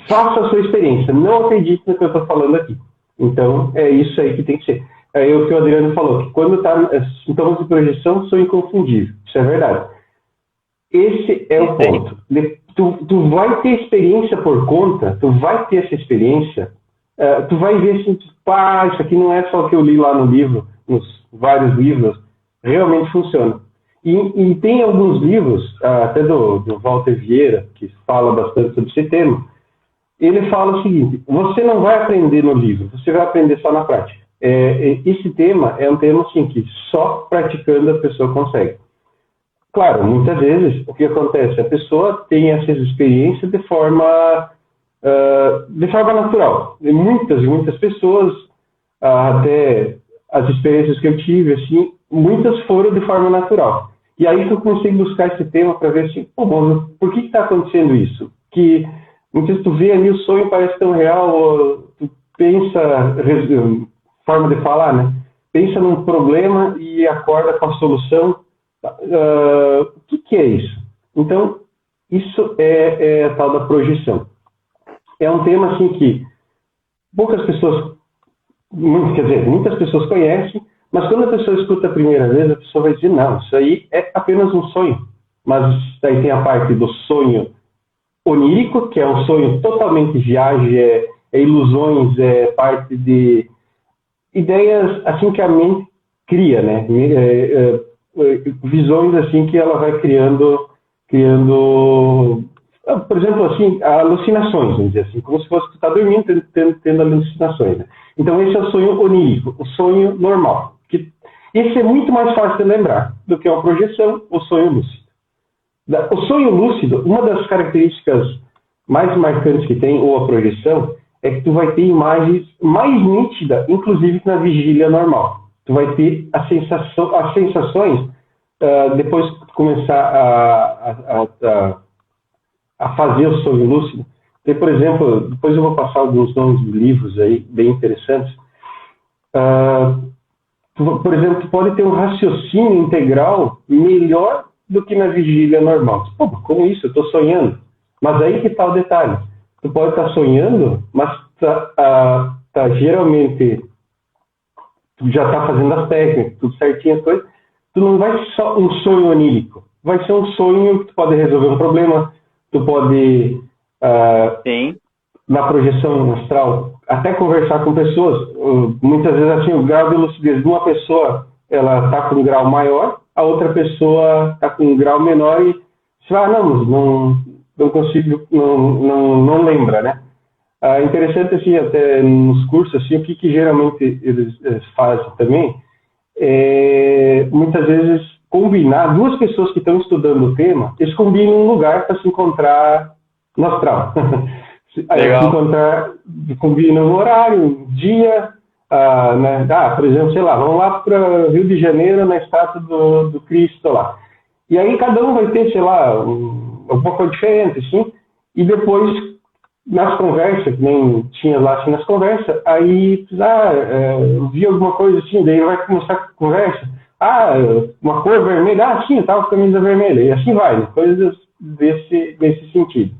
faça a sua experiência, não acredite no que eu estou falando aqui. Então, é isso aí que tem que ser. É o que o Adriano falou, que quando sintomas de projeção são inconfundíveis. Isso é verdade. Esse é o ponto. Tu vai ter experiência por conta, tu vai ter essa experiência, tu vai ver assim, isso aqui não é só o que eu li lá no livro, nos vários livros, realmente funciona. E tem alguns livros, até do Walter Vieira, que fala bastante sobre esse tema. Ele fala o seguinte: você não vai aprender no livro, você vai aprender só na prática. Esse tema é um tema assim, que só praticando a pessoa consegue. Claro, muitas vezes o que acontece? A pessoa tem essas experiências de forma natural. E muitas pessoas até as experiências que eu tive, assim, muitas foram de forma natural. E aí que eu comecei a buscar esse tema para ver assim, pô, mano, por que está acontecendo isso? Que muitas vezes tu vê ali o sonho parece tão real, ou tu pensa, forma de falar, né? Pensa num problema e acorda com a solução. O que é isso? Então, isso é a tal da projeção. É um tema assim que poucas pessoas, quer dizer, muitas pessoas conhecem, mas quando a pessoa escuta a primeira vez, a pessoa vai dizer, não, isso aí é apenas um sonho. Mas daí tem a parte do sonho onírico, que é um sonho totalmente viagem, é ilusões, é parte de ideias assim que a mente cria, né? Visões assim que ela vai criando, por exemplo, assim, alucinações, vamos dizer assim, como se fosse tu tá dormindo tendo alucinações. Né? Então esse é o sonho onírico, o sonho normal. Que esse é muito mais fácil de lembrar do que uma projeção, o sonho lúcido. O sonho lúcido, uma das características mais marcantes que tem, ou a projeção, é que tu vai ter imagens mais nítidas, inclusive que na vigília normal. Tu vai ter as sensações, depois que tu começar a fazer o sonho lúcido. Tem, por exemplo, depois eu vou passar alguns nomes de livros aí, bem interessantes. Por exemplo, tu pode ter um raciocínio integral melhor do que na vigília normal. Pô, como isso? Eu estou sonhando. Mas aí que está o detalhe. Tu pode estar sonhando, mas geralmente tu já está fazendo as técnicas, tudo certinho, coisa. Tu não vai ser só um sonho onírico. Vai ser um sonho que tu pode resolver um problema, tu pode, na projeção astral, até conversar com pessoas. Muitas vezes, assim, o grau de lucidez de uma pessoa, ela está com um grau maior, a outra pessoa está com um grau menor e você vai, não consigo, não lembra, né? Interessante, assim, até nos cursos, assim, o que geralmente eles fazem também muitas vezes combinar duas pessoas que estão estudando o tema, eles combinam um lugar para se encontrar no astral. Aí se encontrar, combinam um horário, um dia, né? Por exemplo, sei lá, vamos lá para Rio de Janeiro na estátua do Cristo lá. E aí cada um vai ter, sei lá, alguma coisa diferente, assim, e depois nas conversas, que nem tinha lá assim nas conversas, aí eu vi alguma coisa assim, daí vai começar a conversa, uma cor vermelha, sim, eu tava com a camisa vermelha, e assim vai, né? Coisas desse sentido.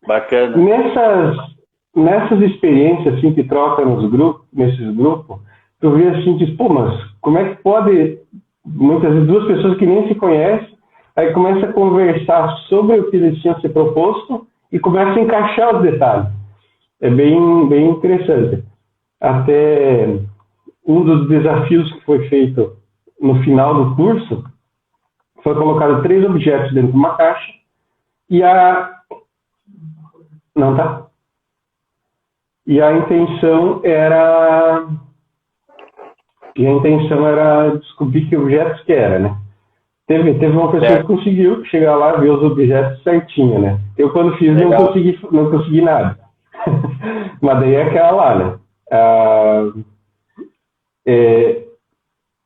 Bacana. Nessas experiências assim que troca nesses grupos, tu vê assim, diz, pô, mas como é que pode, muitas vezes duas pessoas que nem se conhecem, aí começa a conversar sobre o que eles tinham se proposto, e começa a encaixar os detalhes. É bem interessante. Até um dos desafios que foi feito no final do curso foi colocado 3 objetos dentro de uma caixa e E a intenção era descobrir que objetos que era, né? Teve uma pessoa que conseguiu chegar lá e ver os objetos certinho, né? Eu, quando fiz, não consegui nada. Mas daí é aquela lá, né?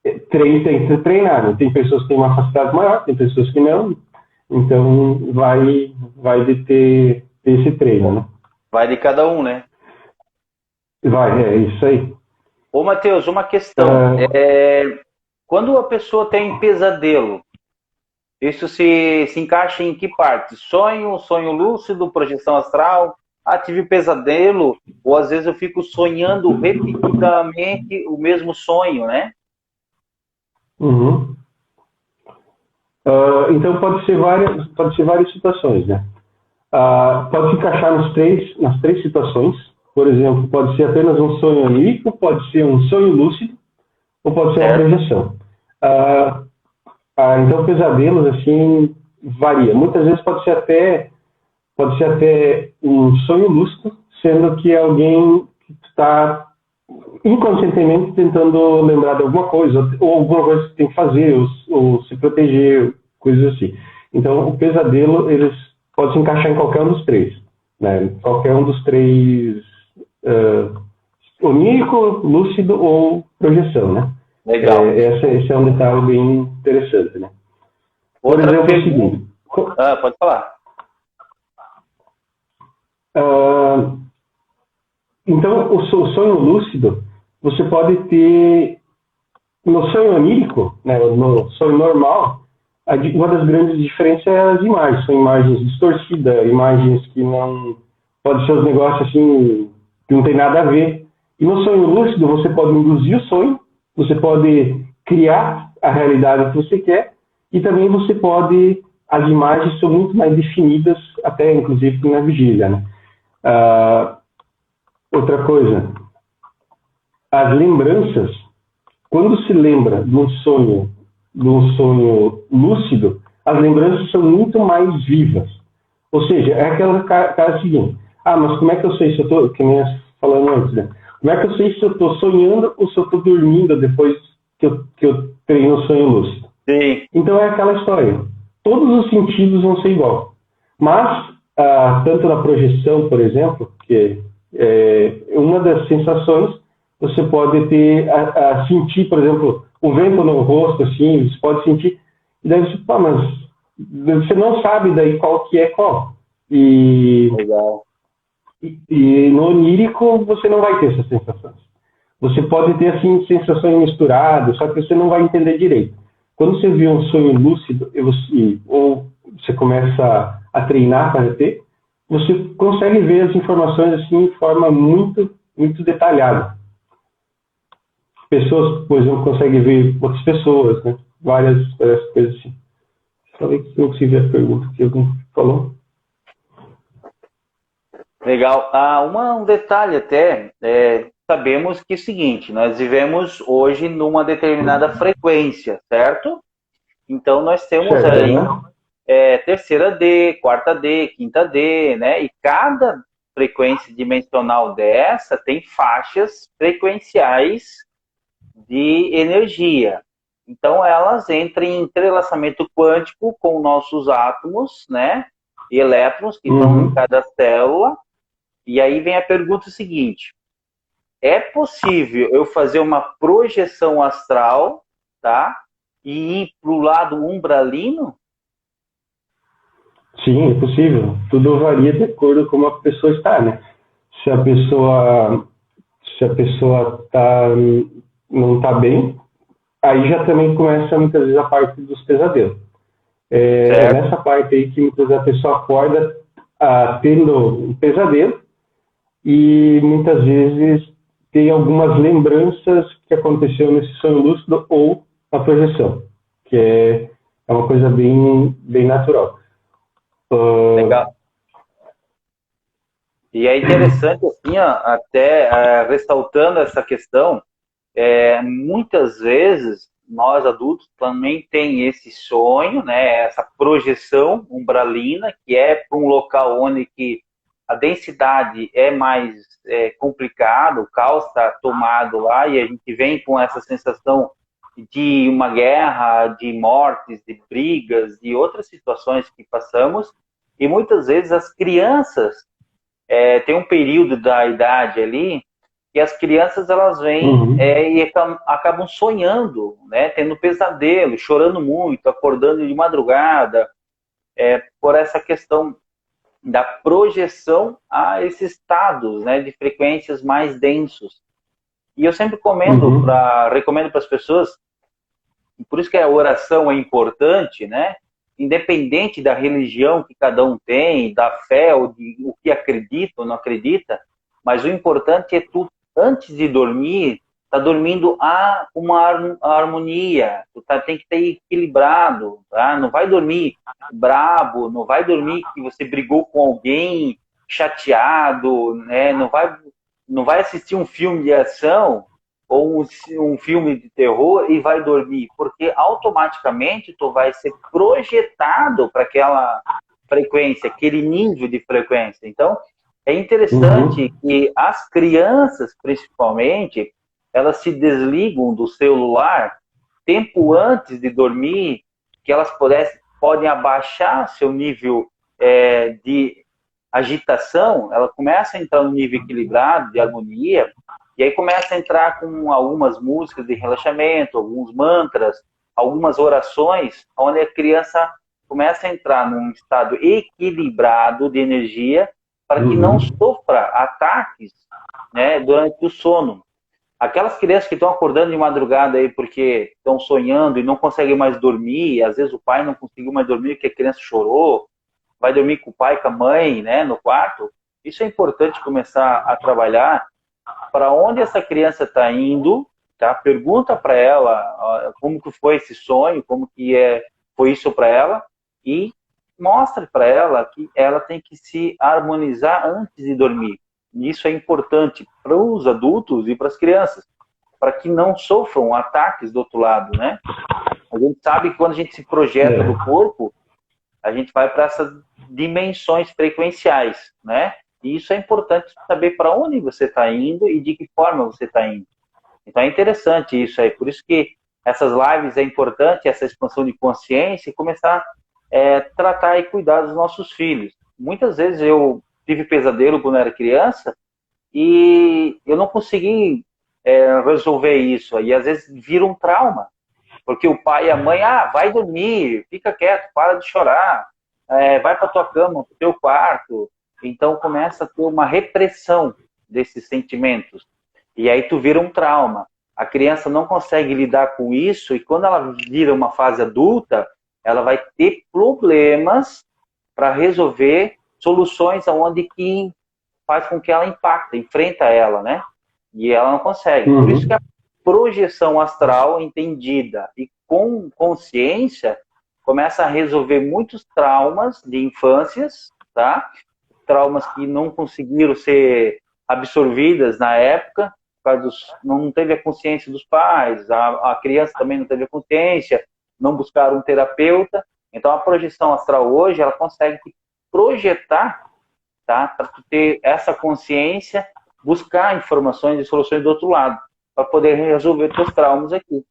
Tem que treinar, né? Tem pessoas que têm uma facilidade maior, tem pessoas que não. Então, vai de ter esse treino, né? Vai de cada um, né? Vai, é isso aí. Ô, Matheus, uma questão. Quando a pessoa tem pesadelo, isso se encaixa em que parte? Sonho lúcido, projeção astral? Tive pesadelo, ou às vezes eu fico sonhando repetidamente o mesmo sonho, né? Uhum. Então pode ser várias situações, né? Pode se encaixar nas três situações. Por exemplo, pode ser apenas um sonho onírico, pode ser um sonho lúcido, ou pode ser uma projeção. Então, pesadelos, assim, varia. Muitas vezes pode ser até um sonho lúcido, sendo que alguém está inconscientemente tentando lembrar de alguma coisa, ou alguma coisa que tem que fazer, ou se proteger, coisas assim. Então, o pesadelo, eles podem se encaixar em qualquer um dos três, né? Qualquer um dos três onírico, lúcido ou projeção, né? Legal. Esse é um detalhe bem interessante, né? Por Outra exemplo, é o pergunta. seguinte. Pode falar. Então, o sonho lúcido, você pode ter, no sonho onírico, né, no sonho normal, uma das grandes diferenças é as imagens. São imagens distorcidas, imagens que não... Pode ser os negócios assim, que não tem nada a ver. E no sonho lúcido, você pode induzir o sonho, você pode criar a realidade que você quer, e também você pode... As imagens são muito mais definidas, até inclusive na vigília, né? Outra coisa, as lembranças, quando se lembra de um sonho lúcido, as lembranças são muito mais vivas. Ou seja, é aquela cara seguinte, mas como é que eu sei se eu estou, que nem falando antes, né? Como é que eu sei se eu estou sonhando ou se eu estou dormindo depois que eu treino o sonho lúcido? Sim. Então é aquela história. Todos os sentidos vão ser igual. Mas, tanto na projeção, por exemplo, que uma das sensações, você pode ter sentir, por exemplo, o vento no rosto, assim, você pode sentir, e daí você, mas você não sabe daí qual que é qual. Legal. E no onírico você não vai ter essas sensações. Você pode ter, assim, sensações misturadas, só que você não vai entender direito. Quando você vê um sonho lúcido, ou você começa a treinar para ter, você consegue ver as informações assim de forma muito, muito detalhada. Pessoas, por exemplo, conseguem ver outras pessoas, né? Várias coisas assim. Falei que não consegui ver a pergunta que alguém falou. Legal. Um detalhe até, sabemos que é o seguinte, nós vivemos hoje numa determinada frequência, certo? Então nós temos Certo, aí né? terceira D, quarta D, quinta D, né? E cada frequência dimensional dessa tem faixas frequenciais de energia. Então elas entram em entrelaçamento quântico com nossos átomos, né? E elétrons que estão em cada célula. E aí vem a pergunta seguinte: é possível eu fazer uma projeção astral, tá? E ir para o lado umbralino? Sim, é possível. Tudo varia de acordo com como a pessoa está, né? Se a pessoa não está bem, aí já também começa muitas vezes a parte dos pesadelos. É nessa parte aí que muitas vezes a pessoa acorda tendo um pesadelo e muitas vezes tem algumas lembranças que aconteceu nesse sonho lúcido ou na projeção, que é uma coisa bem, bem natural. Legal. E é interessante, assim, até ressaltando essa questão, muitas vezes nós adultos também tem esse sonho, né, essa projeção umbralina, que é para um local onde que a densidade é mais complicada, o caos está tomado lá e a gente vem com essa sensação de uma guerra, de mortes, de brigas, de outras situações que passamos, e muitas vezes as crianças tem um período da idade ali que as crianças elas vêm e acabam sonhando, né, tendo pesadelo, chorando muito, acordando de madrugada, por essa questão da projeção a esses estados, né, de frequências mais densos. E eu sempre recomendo para as pessoas, por isso que a oração é importante, né? Independente da religião que cada um tem, da fé, ou de o que acredita ou não acredita, mas o importante é tu, antes de dormir, tá dormindo uma harmonia, tem que ter equilibrado, tá? Não vai dormir brabo, não vai dormir que você brigou com alguém chateado, né? Não vai assistir um filme de ação ou um filme de terror e vai dormir, porque automaticamente tu vai ser projetado para aquela frequência, aquele nível de frequência. Então, é interessante que as crianças, principalmente, elas se desligam do celular tempo antes de dormir, que elas podem abaixar seu nível de agitação, ela começa a entrar no nível equilibrado, de harmonia, E aí começa a entrar com algumas músicas de relaxamento, alguns mantras, algumas orações, onde a criança começa a entrar num estado equilibrado de energia para que não sofra ataques, né, durante o sono. Aquelas crianças que estão acordando de madrugada aí porque estão sonhando e não conseguem mais dormir, às vezes o pai não conseguiu mais dormir porque a criança chorou, vai dormir com o pai, com a mãe, né, no quarto. Isso é importante começar a trabalhar para onde essa criança está indo, tá? Pergunta para ela como que foi esse sonho, como que foi isso para ela e mostre para ela que ela tem que se harmonizar antes de dormir. Isso é importante para os adultos e para as crianças, para que não sofram ataques do outro lado, né? A gente sabe que quando a gente se projeta do corpo, a gente vai para essas dimensões frequenciais, né? E isso é importante saber para onde você está indo e de que forma você está indo. Então é interessante isso aí. Por isso que essas lives é importante, essa expansão de consciência e começar a tratar e cuidar dos nossos filhos. Muitas vezes eu tive pesadelo quando era criança e eu não consegui resolver isso. E às vezes vira um trauma. Porque o pai e a mãe, vai dormir, fica quieto, para de chorar, vai para tua cama, para o teu quarto. Então começa a ter uma repressão desses sentimentos. E aí tu vira um trauma. A criança não consegue lidar com isso e quando ela vira uma fase adulta, ela vai ter problemas para resolver soluções onde que faz com que ela enfrenta ela, né? E ela não consegue. Por isso que a projeção astral entendida e com consciência começa a resolver muitos traumas de infâncias, tá? Traumas que não conseguiram ser absorvidas na época, por causa não teve a consciência dos pais, a criança também não teve a consciência, não buscaram um terapeuta. Então a projeção astral hoje, ela consegue te projetar, tá? Para ter essa consciência, buscar informações e soluções do outro lado, para poder resolver teus traumas aqui.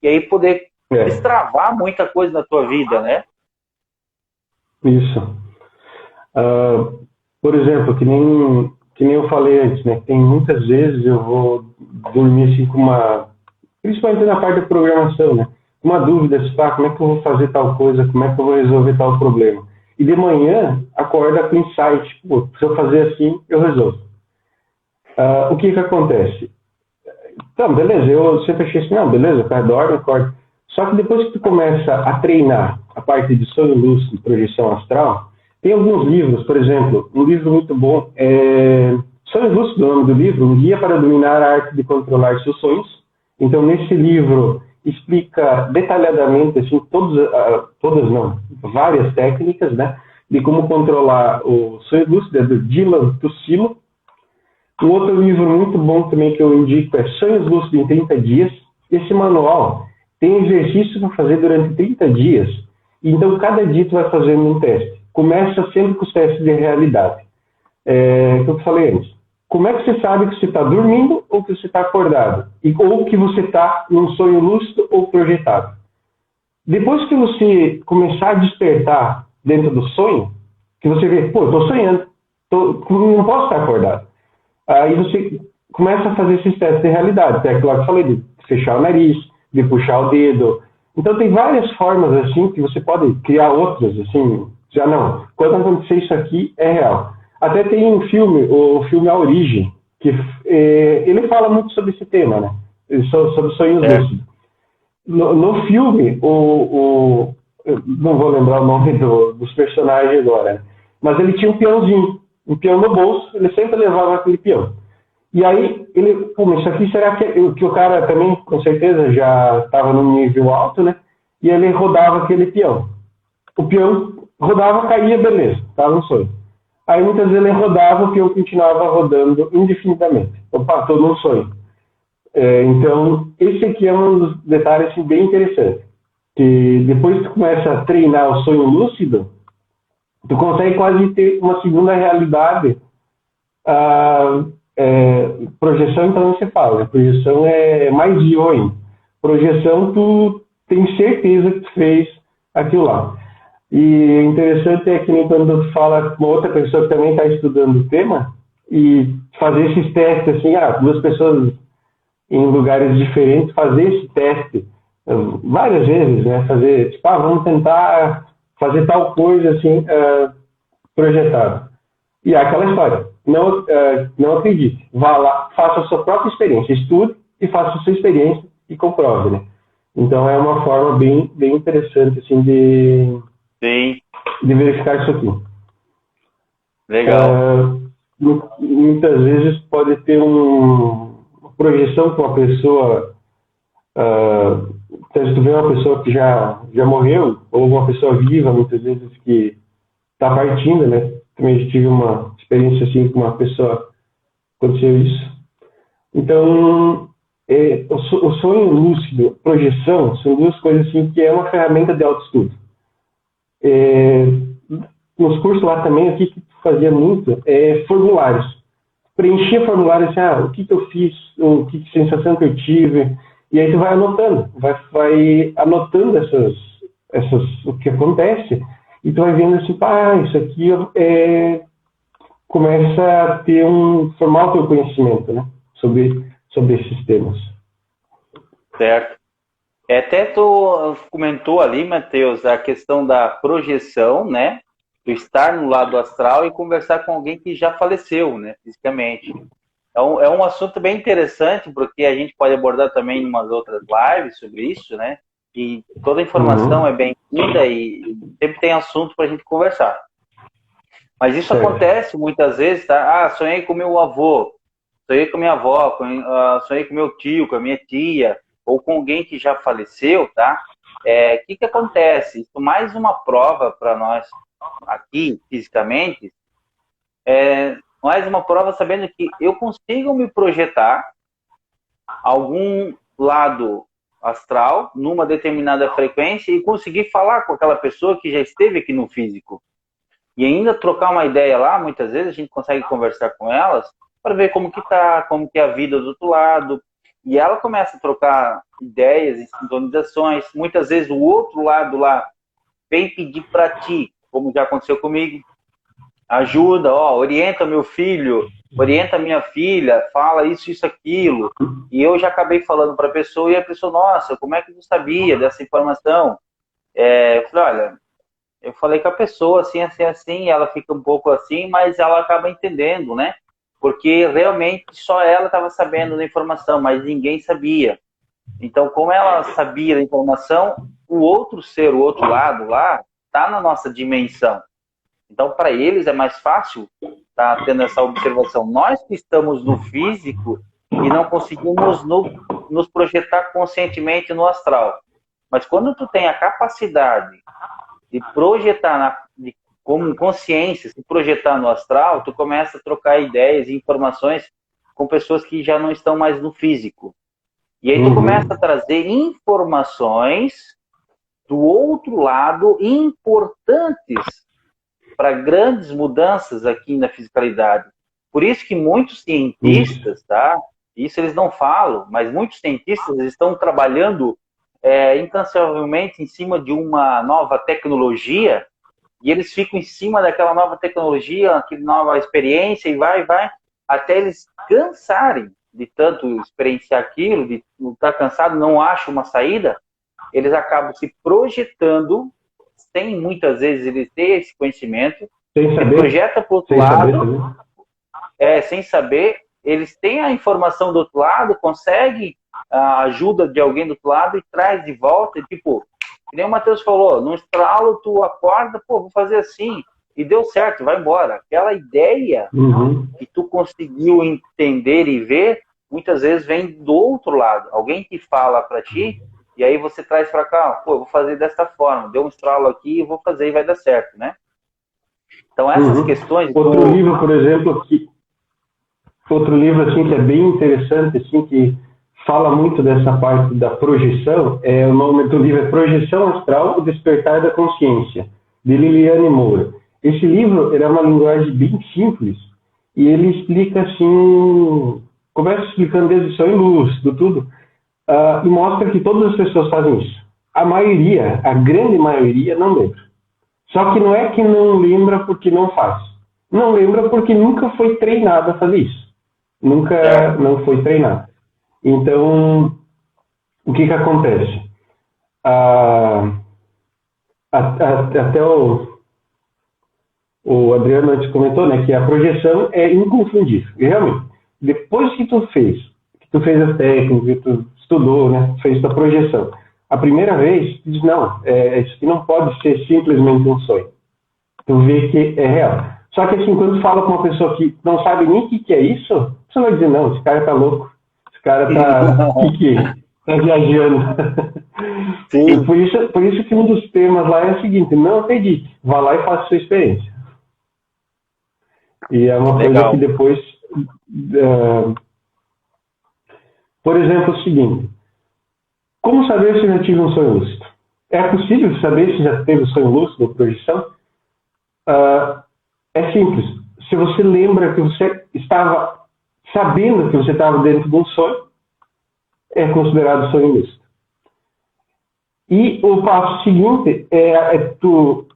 E aí poder destravar muita coisa na tua vida, né? Isso. Por exemplo, que nem eu falei antes, né? Tem muitas vezes eu vou dormir assim com principalmente na parte da programação, né? Uma dúvida, como é que eu vou fazer tal coisa, como é que eu vou resolver tal problema. E de manhã, acorda com insight, se eu fazer assim, eu resolvo. O que acontece? Então, beleza, eu sempre achei assim, não, beleza, o cara dorme, acorda. Só que depois que tu começa a treinar a parte de sonho lúcido, projeção astral, tem alguns livros, por exemplo, um livro muito bom, Sonho Lúcido, o nome do livro, Um Guia para Dominar a Arte de Controlar Seus Sonhos. Então, nesse livro, explica detalhadamente, assim, várias técnicas, né, de como controlar o sonho lúcido, do Dylan Tussilo. Um outro livro muito bom também que eu indico é Sonhos Lúcidos em 30 Dias. Esse manual tem exercício para fazer durante 30 dias. Então, cada dia tu vai fazendo um teste. Começa sempre com os testes de realidade. Que eu falei antes. Como é que você sabe que você está dormindo ou que você está acordado? Ou que você está num sonho lúcido ou projetado? Depois que você começar a despertar dentro do sonho, que você vê, eu estou sonhando, não posso estar acordado. Aí você começa a fazer esses testes de realidade, que é aquilo que eu falei, de fechar o nariz, de puxar o dedo. Então tem várias formas assim que você pode criar outras, assim, já não, quando acontecer isso aqui é real. Até tem um filme, o filme A Origem, que ele fala muito sobre esse tema, né? Sobre sonhos lúcidos. No filme, eu não vou lembrar o nome dos personagens agora, né? Mas ele tinha um peão no bolso, ele sempre levava aquele peão. E aí, mas isso aqui será que o cara também, com certeza, já estava num nível alto, né? E ele rodava aquele peão. O peão rodava, caía, beleza, estava no sonho. Aí muitas vezes ele rodava, o peão continuava rodando indefinidamente. Opa, estou num sonho. Então, esse aqui é um dos detalhes assim, bem interessantes. Que depois que tu começa a treinar o sonho lúcido, tu consegue quase ter uma segunda realidade. Projeção, então, você fala. Projeção é mais de ainda. Projeção, tu tem certeza que tu fez aquilo lá. E interessante é que nem quando tu fala com outra pessoa que também está estudando o tema, e fazer esses testes, assim, duas pessoas em lugares diferentes, fazer esse teste várias vezes, né? Fazer, tipo, vamos tentar fazer tal coisa, assim, projetado. E é aquela história, não acredite, vá lá, faça a sua própria experiência, estude e faça a sua experiência e comprove, né? Então é uma forma bem, bem interessante, assim, Sim. de verificar isso aqui. Legal. Muitas vezes pode ter uma projeção com uma pessoa, se tu vê uma pessoa que já morreu, ou uma pessoa viva, muitas vezes que está partindo, né? Também já tive uma experiência assim com uma pessoa, aconteceu isso. Então, o sonho lúcido, projeção, são duas coisas assim que é uma ferramenta de autoestudo. Nos cursos lá também, o que tu fazia muito é formulários. Preenchia formulários assim, o que eu fiz, que sensação que eu tive, e aí tu vai anotando, vai anotando o que acontece, e tu vai vendo assim, isso aqui começa a formar o teu conhecimento, né, sobre esses temas. Certo. Até tu comentou ali, Matheus, a questão da projeção, né? Tu estar no lado astral e conversar com alguém que já faleceu, né, fisicamente. Então, é um assunto bem interessante, porque a gente pode abordar também em umas outras lives sobre isso, né? E toda informação é bem-vinda e sempre tem assunto para a gente conversar. Mas isso acontece muitas vezes, tá? Sonhei com meu avô, sonhei com minha avó, sonhei com meu tio, com a minha tia, ou com alguém que já faleceu, tá? O que acontece? Isso mais uma prova para nós aqui, fisicamente, mais uma prova sabendo que eu consigo me projetar algum lado astral, numa determinada frequência, e conseguir falar com aquela pessoa que já esteve aqui no físico. E ainda trocar uma ideia lá, muitas vezes a gente consegue conversar com elas para ver como que tá, como que é a vida do outro lado. E ela começa a trocar ideias e sintonizações. Muitas vezes o outro lado lá vem pedir para ti, como já aconteceu comigo, ajuda, orienta meu filho, orienta minha filha, fala isso, aquilo. E eu já acabei falando para a pessoa, e a pessoa, nossa, como é que tu sabia dessa informação? Eu falei, olha, eu falei com a pessoa assim, assim, assim, ela fica um pouco assim, mas ela acaba entendendo, né? Porque realmente só ela estava sabendo da informação, mas ninguém sabia. Então, como ela sabia da informação, o outro ser, o outro lado lá, está na nossa dimensão. Então, para eles é mais fácil estar tendo essa observação. Nós que estamos no físico e não conseguimos nos projetar conscientemente no astral. Mas quando tu tem a capacidade de projetar como consciência, se projetar no astral, tu começa a trocar ideias e informações com pessoas que já não estão mais no físico. E aí tu começa a trazer informações do outro lado importantes para grandes mudanças aqui na fisicalidade. Por isso que muitos cientistas, tá? Isso eles não falam, mas muitos cientistas estão trabalhando incansavelmente em cima de uma nova tecnologia, e eles ficam em cima daquela nova tecnologia, aquela nova experiência, e vai, até eles cansarem de tanto experienciar aquilo, de estar cansado, não acham uma saída, eles acabam se projetando, sem muitas vezes eles ter esse conhecimento, se projeta para o outro lado, sem saber, eles têm a informação do outro lado, conseguem a ajuda de alguém do outro lado e traz de volta, tipo, que nem o Matheus falou, no estralo tu acorda, vou fazer assim, e deu certo, vai embora. Aquela ideia que tu conseguiu entender e ver, muitas vezes vem do outro lado, alguém que fala para ti, e aí você traz para cá, eu vou fazer dessa forma, deu um estralo aqui, eu vou fazer e vai dar certo, né? Então essas questões... Outro livro, por exemplo, outro livro assim, que é bem interessante, assim, que fala muito dessa parte da projeção, o nome do livro é Projeção Astral, o Despertar da Consciência, de Liliane Moura. Esse livro é uma linguagem bem simples, e ele explica assim, começa explicando desde sonho e luz, do tudo, e mostra que todas as pessoas fazem isso. A maioria, a grande maioria, não lembra. Só que não é que não lembra porque não faz. Não lembra porque nunca foi treinado a fazer isso. Nunca não foi treinado. Então, o que acontece? Até o Adriano antes comentou, né, que a projeção é inconfundível. E realmente, depois que tu fez a técnica, que tu estudou, né, fez a projeção, a primeira vez, tu diz, não, isso aqui não pode ser simplesmente um sonho. Tu vê que é real. Só que assim, quando tu fala com uma pessoa que não sabe nem o que é isso, você vai dizer, não, esse cara tá louco, esse cara tá, tá viajando. Sim. E por isso que um dos temas lá é o seguinte, não acredite, vá lá e faça sua experiência. E é uma coisa que depois, por exemplo, o seguinte, como saber se já tive um sonho lúcido? É possível saber se já teve um sonho lúcido ou projeção? É simples. Se você lembra que você estava sabendo que você estava dentro de um sonho, é considerado sonho lúcido. E o passo seguinte eu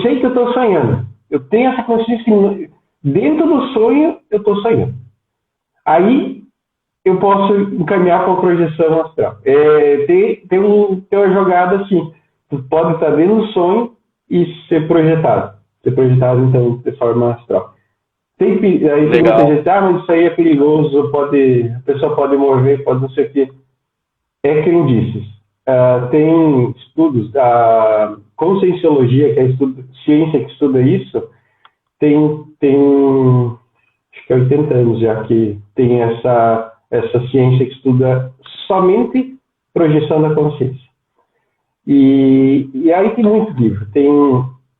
sei que eu estou sonhando. Eu tenho essa consciência que dentro do sonho eu estou sonhando. Aí eu posso encaminhar para a projeção astral. Tem uma jogada assim. Tu pode estar dentro do sonho e ser projetado. Então, de forma astral. Aí tem muita gente, mas isso aí é perigoso, a pessoa pode morrer, pode não sei o quê. É crendices. Tem estudos da conscienciologia, que é ciência que estuda isso, tem acho que 80 anos já que tem essa ciência que estuda somente projeção da consciência. E aí tem muito livro. Tem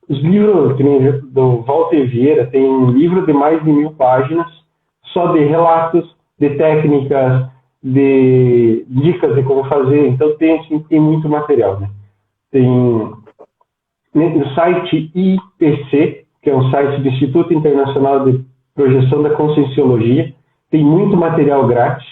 os livros do Walter Vieira, tem um livro de mais de 1000 páginas, só de relatos, de técnicas, de dicas de como fazer. Então tem muito material, né? Tem no site IPC, que é um site do Instituto Internacional de Projeção da Conscienciologia, tem muito material grátis,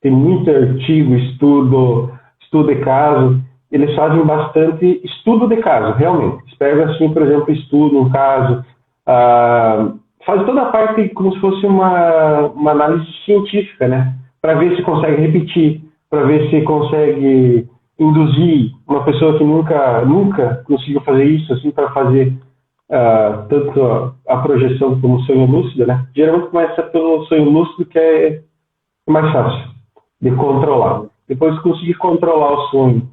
tem muito artigo, estudo de caso. Eles fazem bastante estudo de caso, realmente. Eles pegam assim, por exemplo, estudo um caso, faz toda a parte como se fosse uma análise científica, né? Para ver se consegue repetir, para ver se consegue induzir uma pessoa que nunca conseguiu fazer isso, assim, para fazer tanto a projeção como o sonho lúcido, né? Geralmente começa pelo sonho lúcido, que é mais fácil de controlar. Depois de conseguir controlar o sonho,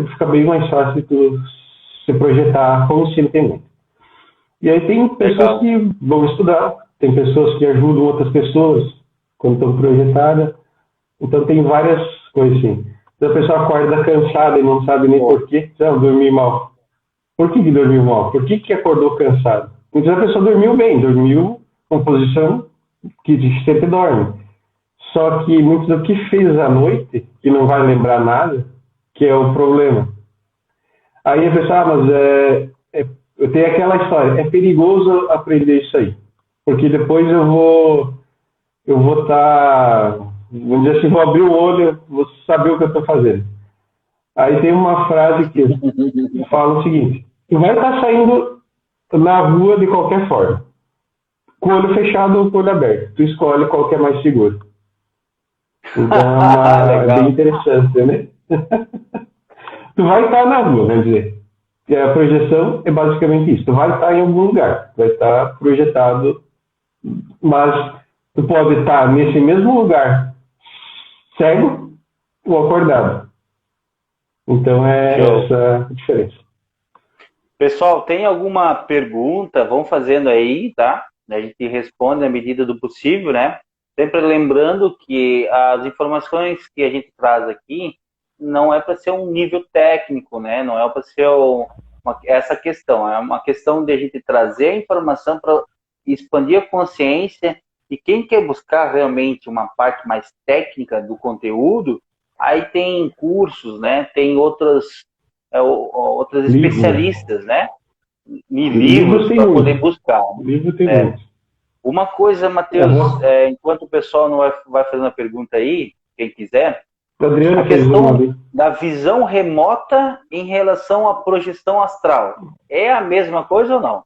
fica bem mais fácil de se projetar conscientemente. E aí tem pessoas que vão estudar, tem pessoas que ajudam outras pessoas quando estão projetadas. Então tem várias coisas assim. Então a pessoa acorda cansada e não sabe nem porquê. Dormir mal. Por que dormiu mal? Por que acordou cansado? Então a pessoa dormiu bem, dormiu com posição que sempre dorme. Só que muito do que fez à noite, que não vai lembrar nada, que é o problema. Aí a pessoa, mas eu tenho aquela história, é perigoso aprender isso aí, porque depois eu vou estar, vamos dizer assim, vou abrir o olho, vou saber o que eu estou fazendo. Aí tem uma frase que fala o seguinte, tu vai estar saindo na rua de qualquer forma, com o olho fechado ou com o olho aberto, tu escolhe qual que é mais seguro. Então é bem interessante, né? Tu vai estar na rua, quer dizer. E a projeção é basicamente isso. Tu vai estar em algum lugar, vai estar projetado, mas tu pode estar nesse mesmo lugar cego ou acordado. Então é essa a diferença. Pessoal, tem alguma pergunta? Vão fazendo aí, tá? A gente responde na medida do possível, né? Sempre lembrando que as informações que a gente traz aqui não é para ser um nível técnico, né? Não é para ser essa questão. É uma questão de a gente trazer a informação para expandir a consciência. E quem quer buscar realmente uma parte mais técnica do conteúdo, aí tem cursos, né? Tem outras especialistas, né? E livros para poder buscar. Livro tem muito. Uma coisa, Matheus, enquanto o pessoal não vai fazendo a pergunta aí, quem quiser, a questão da visão remota em relação à projeção astral, é a mesma coisa ou não?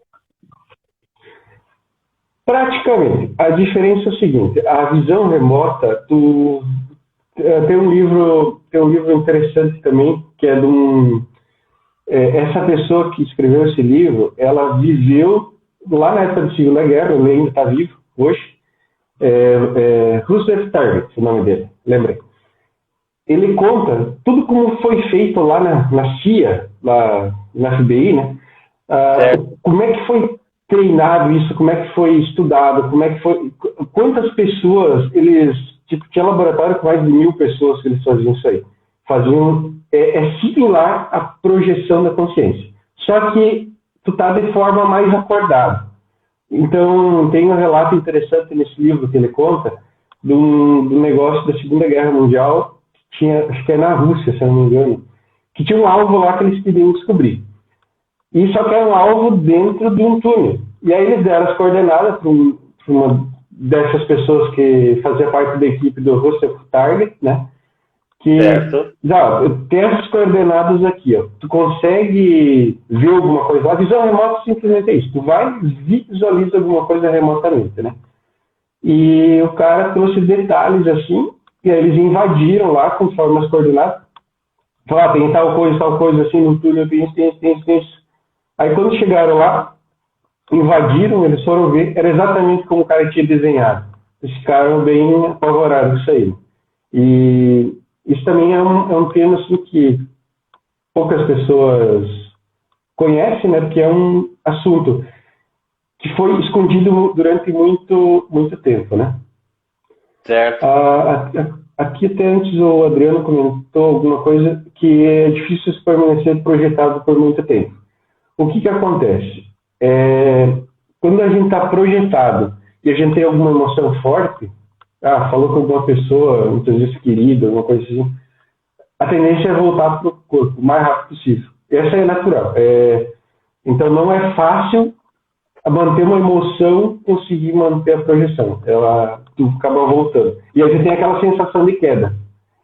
Praticamente. A diferença é o seguinte, a visão remota, tem um livro interessante também, que é de essa pessoa que escreveu esse livro, ela viveu lá na época da Segunda Guerra, ele ainda está vivo hoje, Roosevelt Target, o nome dele, lembrei. Ele conta tudo como foi feito lá na CIA, lá na FBI, né? Como é que foi treinado isso, como é que foi estudado, quantas pessoas tinha laboratório com mais de 1000 pessoas que eles faziam isso aí. É similar à projeção da consciência. Só que tu tá de forma mais acordada. Então, tem um relato interessante nesse livro que ele conta do negócio da Segunda Guerra Mundial, acho que é na Rússia, se eu não me engano, que tinha um alvo lá que eles queriam descobrir. E só que era um alvo dentro de um túnel. E aí eles deram as coordenadas para uma dessas pessoas que fazia parte da equipe do Roosevelt Target, né? Que tem essas coordenadas aqui, ó. Tu consegue ver alguma coisa lá? A visão remota simplesmente é isso. Tu vai visualiza alguma coisa remotamente, né? E o cara trouxe detalhes assim, e aí eles invadiram lá conforme as coordenadas. Falaram, tem tal coisa assim no túnel, tem isso. Aí quando chegaram lá, invadiram, eles foram ver, era exatamente como o cara tinha desenhado. Eles ficaram bem apavorados com isso aí. E isso também é um tema assim, que poucas pessoas conhecem, né? Porque é um assunto que foi escondido durante muito tempo, né? Certo. Aqui até antes o Adriano comentou alguma coisa que é difícil se permanecer projetado por muito tempo. O que acontece? Quando a gente está projetado e a gente tem alguma emoção forte, falou com alguma pessoa, muitas vezes querida, alguma coisa assim, a tendência é voltar para o corpo o mais rápido possível. Essa é natural. Então não é fácil manter uma emoção, conseguir manter a projeção. Tu acaba voltando. E aí você tem aquela sensação de queda.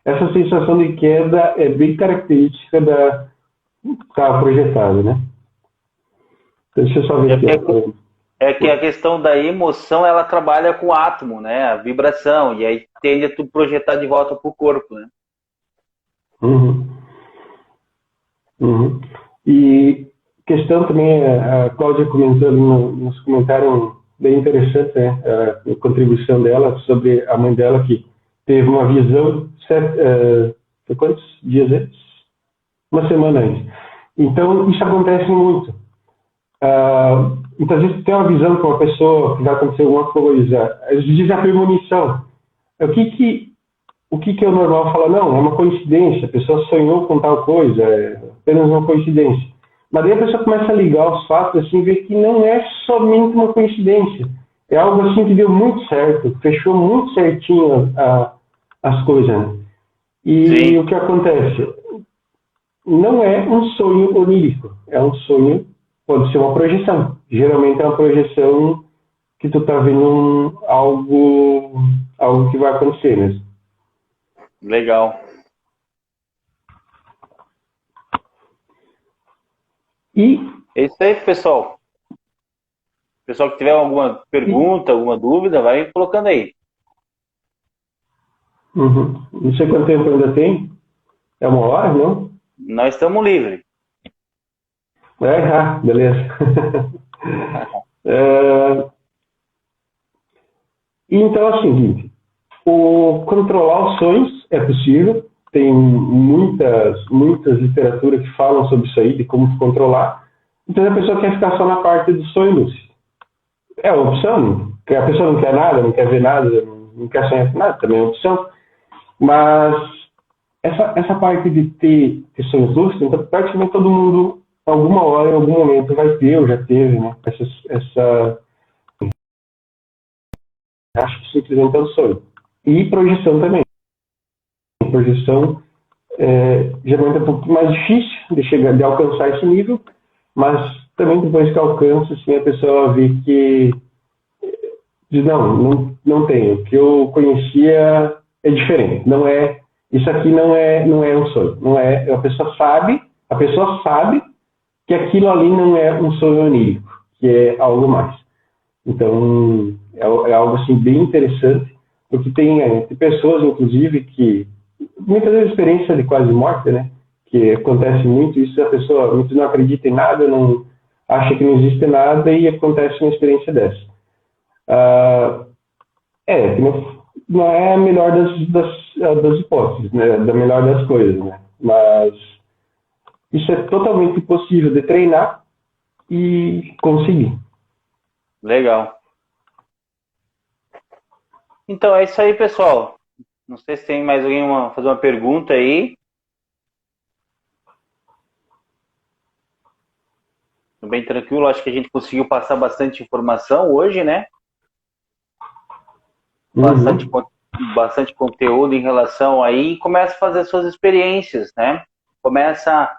Essa sensação de queda é bem característica da estar projetado, né? Deixa eu só ver aqui. É que a questão da emoção, ela trabalha com o átomo, né? A vibração, e aí tende a tu projetar de volta para o corpo, né? E questão também, a Cláudia comentou ali nos comentários, bem interessante, né? A contribuição dela sobre a mãe dela que teve uma visão, foi quantos dias antes? Uma semana antes. Então, isso acontece muito. Muitas vezes tem uma visão com uma pessoa que vai acontecer alguma coisa, eles dizem a premonição. O que é o normal? Fala, não, é uma coincidência, a pessoa sonhou com tal coisa, é apenas uma coincidência. Mas daí a pessoa começa a ligar os fatos assim, ver que não é somente uma coincidência. É algo assim que deu muito certo, fechou muito certinho as coisas. Né? E Sim. O que acontece? Não é um sonho onírico, é um sonho, pode ser uma projeção. Geralmente é uma projeção que tu tá vendo algo que vai acontecer mesmo. Legal. E é isso aí, pessoal. Pessoal que tiver alguma pergunta, alguma dúvida, vai colocando aí. Não sei quanto tempo ainda tem. É 1 hora, não? Nós estamos livres. Beleza. Então é o seguinte, controlar os sonhos é possível, tem muitas literaturas que falam sobre isso aí, de como controlar. Então a pessoa quer ficar só na parte do sonho lúcido. É uma opção, a pessoa não quer nada, não quer ver nada, não quer sonhar com nada, também é uma opção. Mas essa parte de ter sonhos lúcidos, então praticamente todo mundo, alguma hora, em algum momento, vai ter, ou já teve, né? Acho que simplesmente é um sonho. E projeção também. Projeção geralmente é um pouco mais difícil de alcançar esse nível, mas também depois que alcança, assim, a pessoa vê que diz, não tem. O que eu conhecia é diferente. Isso aqui não é um sonho. Não é, a pessoa sabe que aquilo ali não é um sonho onírico, que é algo mais. Então, é algo assim bem interessante, porque tem pessoas, inclusive, que muitas vezes experiência de quase morte, né? Que acontece muito isso, a pessoa muitas não acredita em nada, não acha que não existe nada e acontece uma experiência dessa. Ah, que não é a melhor das hipóteses, né? Da melhor das coisas, né? Mas isso é totalmente possível de treinar e conseguir. Legal. Então é isso aí, pessoal. Não sei se tem mais alguém fazer uma pergunta aí. Bem tranquilo, acho que a gente conseguiu passar bastante informação hoje, né? Bastante, bastante conteúdo em relação aí. Começa a fazer suas experiências, né? Começa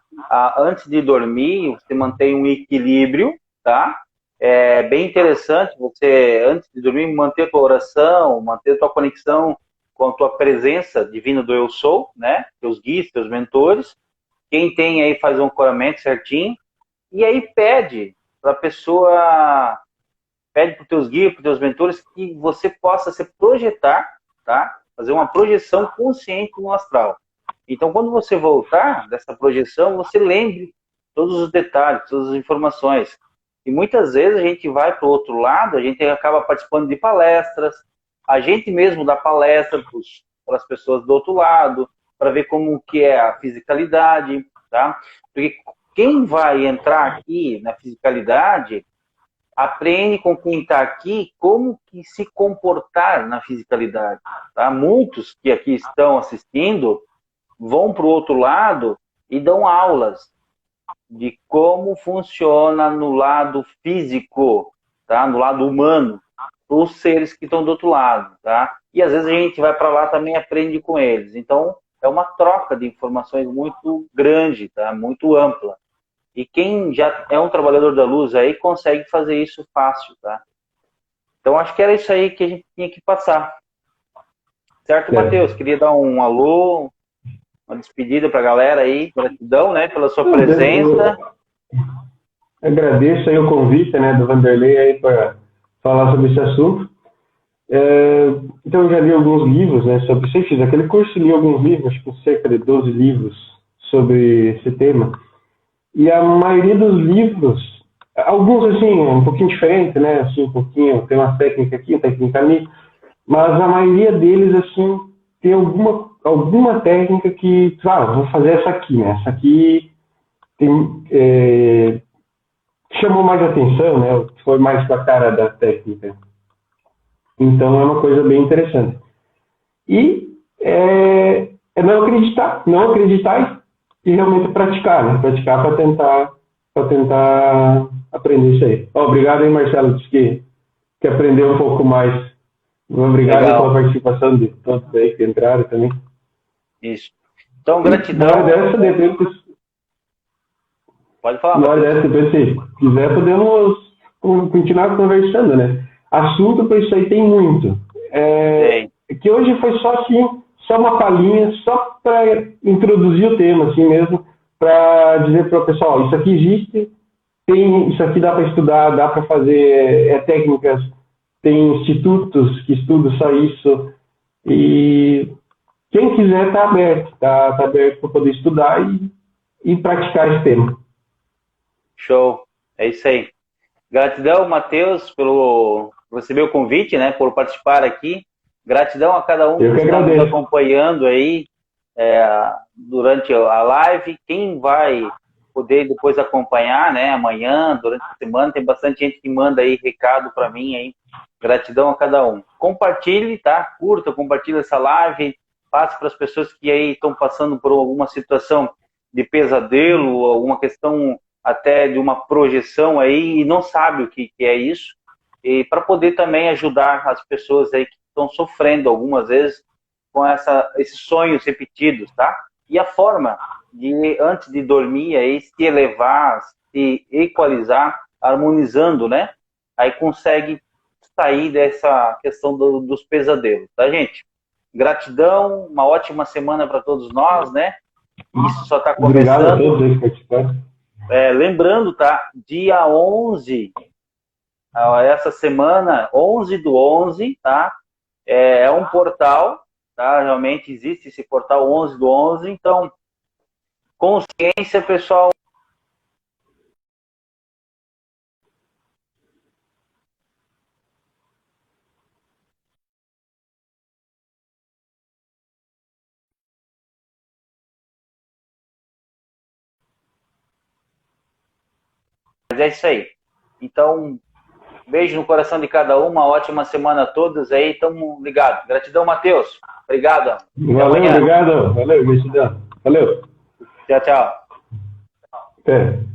antes de dormir, você mantém um equilíbrio, tá? É bem interessante você, antes de dormir, manter a tua oração, manter a tua conexão com a tua presença divina do Eu Sou, né? Teus guias, teus mentores. Quem tem aí faz um ancoramento certinho. E aí pede para a pessoa, pede para os teus guias, para os teus mentores, que você possa se projetar, tá? Fazer uma projeção consciente no astral. Então, quando você voltar dessa projeção, você lembre todos os detalhes, todas as informações. E muitas vezes a gente vai para o outro lado, a gente acaba participando de palestras, a gente mesmo dá palestra para as pessoas do outro lado, para ver como que é a fisicalidade, tá? Porque quem vai entrar aqui na fisicalidade aprende com quem está aqui como que se comportar na fisicalidade. Tá? Muitos que aqui estão assistindo vão para o outro lado e dão aulas de como funciona no lado físico, tá? No lado humano, os seres que estão do outro lado. Tá? E às vezes a gente vai para lá também e aprende com eles. Então, é uma troca de informações muito grande, tá? Muito ampla. E quem já é um trabalhador da luz aí consegue fazer isso fácil, tá? Então acho que era isso aí que a gente tinha que passar. Certo, Matheus? Queria dar um alô, uma despedida para a galera aí. Gratidão, né, pela sua presença. Eu agradeço aí o convite, né, do Vanderlei aí para falar sobre esse assunto. Então eu já li alguns livros, né, sobre isso. Fiz aquele curso, li alguns livros, acho que cerca de 12 livros sobre esse tema. E a maioria dos livros, alguns assim, um pouquinho diferente, né? Assim, um pouquinho, tem uma técnica aqui, uma técnica ali, mas a maioria deles, assim, tem alguma técnica que, vou fazer essa aqui, né? Essa aqui chamou mais atenção, né? Foi mais com a cara da técnica. Então é uma coisa bem interessante. E é não acreditar e realmente praticar, né? Praticar para tentar aprender isso aí. Obrigado aí, Marcelo, que aprendeu um pouco mais. Obrigado pela participação de todos aí que entraram também. Isso. Então, gratidão. Pode falar. Na hora dessa, depois, se quiser, podemos continuar conversando, né? Assunto para isso aí tem muito. Que hoje foi só assim, só uma palhinha, só para introduzir o tema, assim mesmo, para dizer para o pessoal, isso aqui existe, isso aqui dá para estudar, dá para fazer técnicas, tem institutos que estudam só isso, e quem quiser está aberto para poder estudar e praticar esse tema. Show, é isso aí. Gratidão, Matheus, por receber o convite, né, por participar aqui. Gratidão a cada um que está nos acompanhando aí durante a live. Quem vai poder depois acompanhar, né, amanhã, durante a semana, tem bastante gente que manda aí recado para mim aí. Gratidão a cada um. Compartilhe, tá? Curta, compartilhe essa live, passe para as pessoas que aí estão passando por alguma situação de pesadelo, alguma questão até de uma projeção aí e não sabe o que é isso. E para poder também ajudar as pessoas aí que estão sofrendo algumas vezes com esses sonhos repetidos, tá? E a forma de, antes de dormir, aí, se elevar, se equalizar, harmonizando, né? Aí consegue sair dessa questão dos pesadelos, tá, gente? Gratidão, uma ótima semana para todos nós, né? Isso só está começando. Obrigado a todos aí que participaram. Lembrando, tá? Dia 11 essa semana, 11/11, tá? É um portal, tá? Realmente existe esse portal 11/11, então, consciência, pessoal. Mas é isso aí. Então, beijo no coração de cada um, uma ótima semana a todos aí, tamo ligado. Gratidão, Matheus. Obrigado. Valeu, obrigado. Valeu, gratidão. Valeu. Tchau, tchau. Até.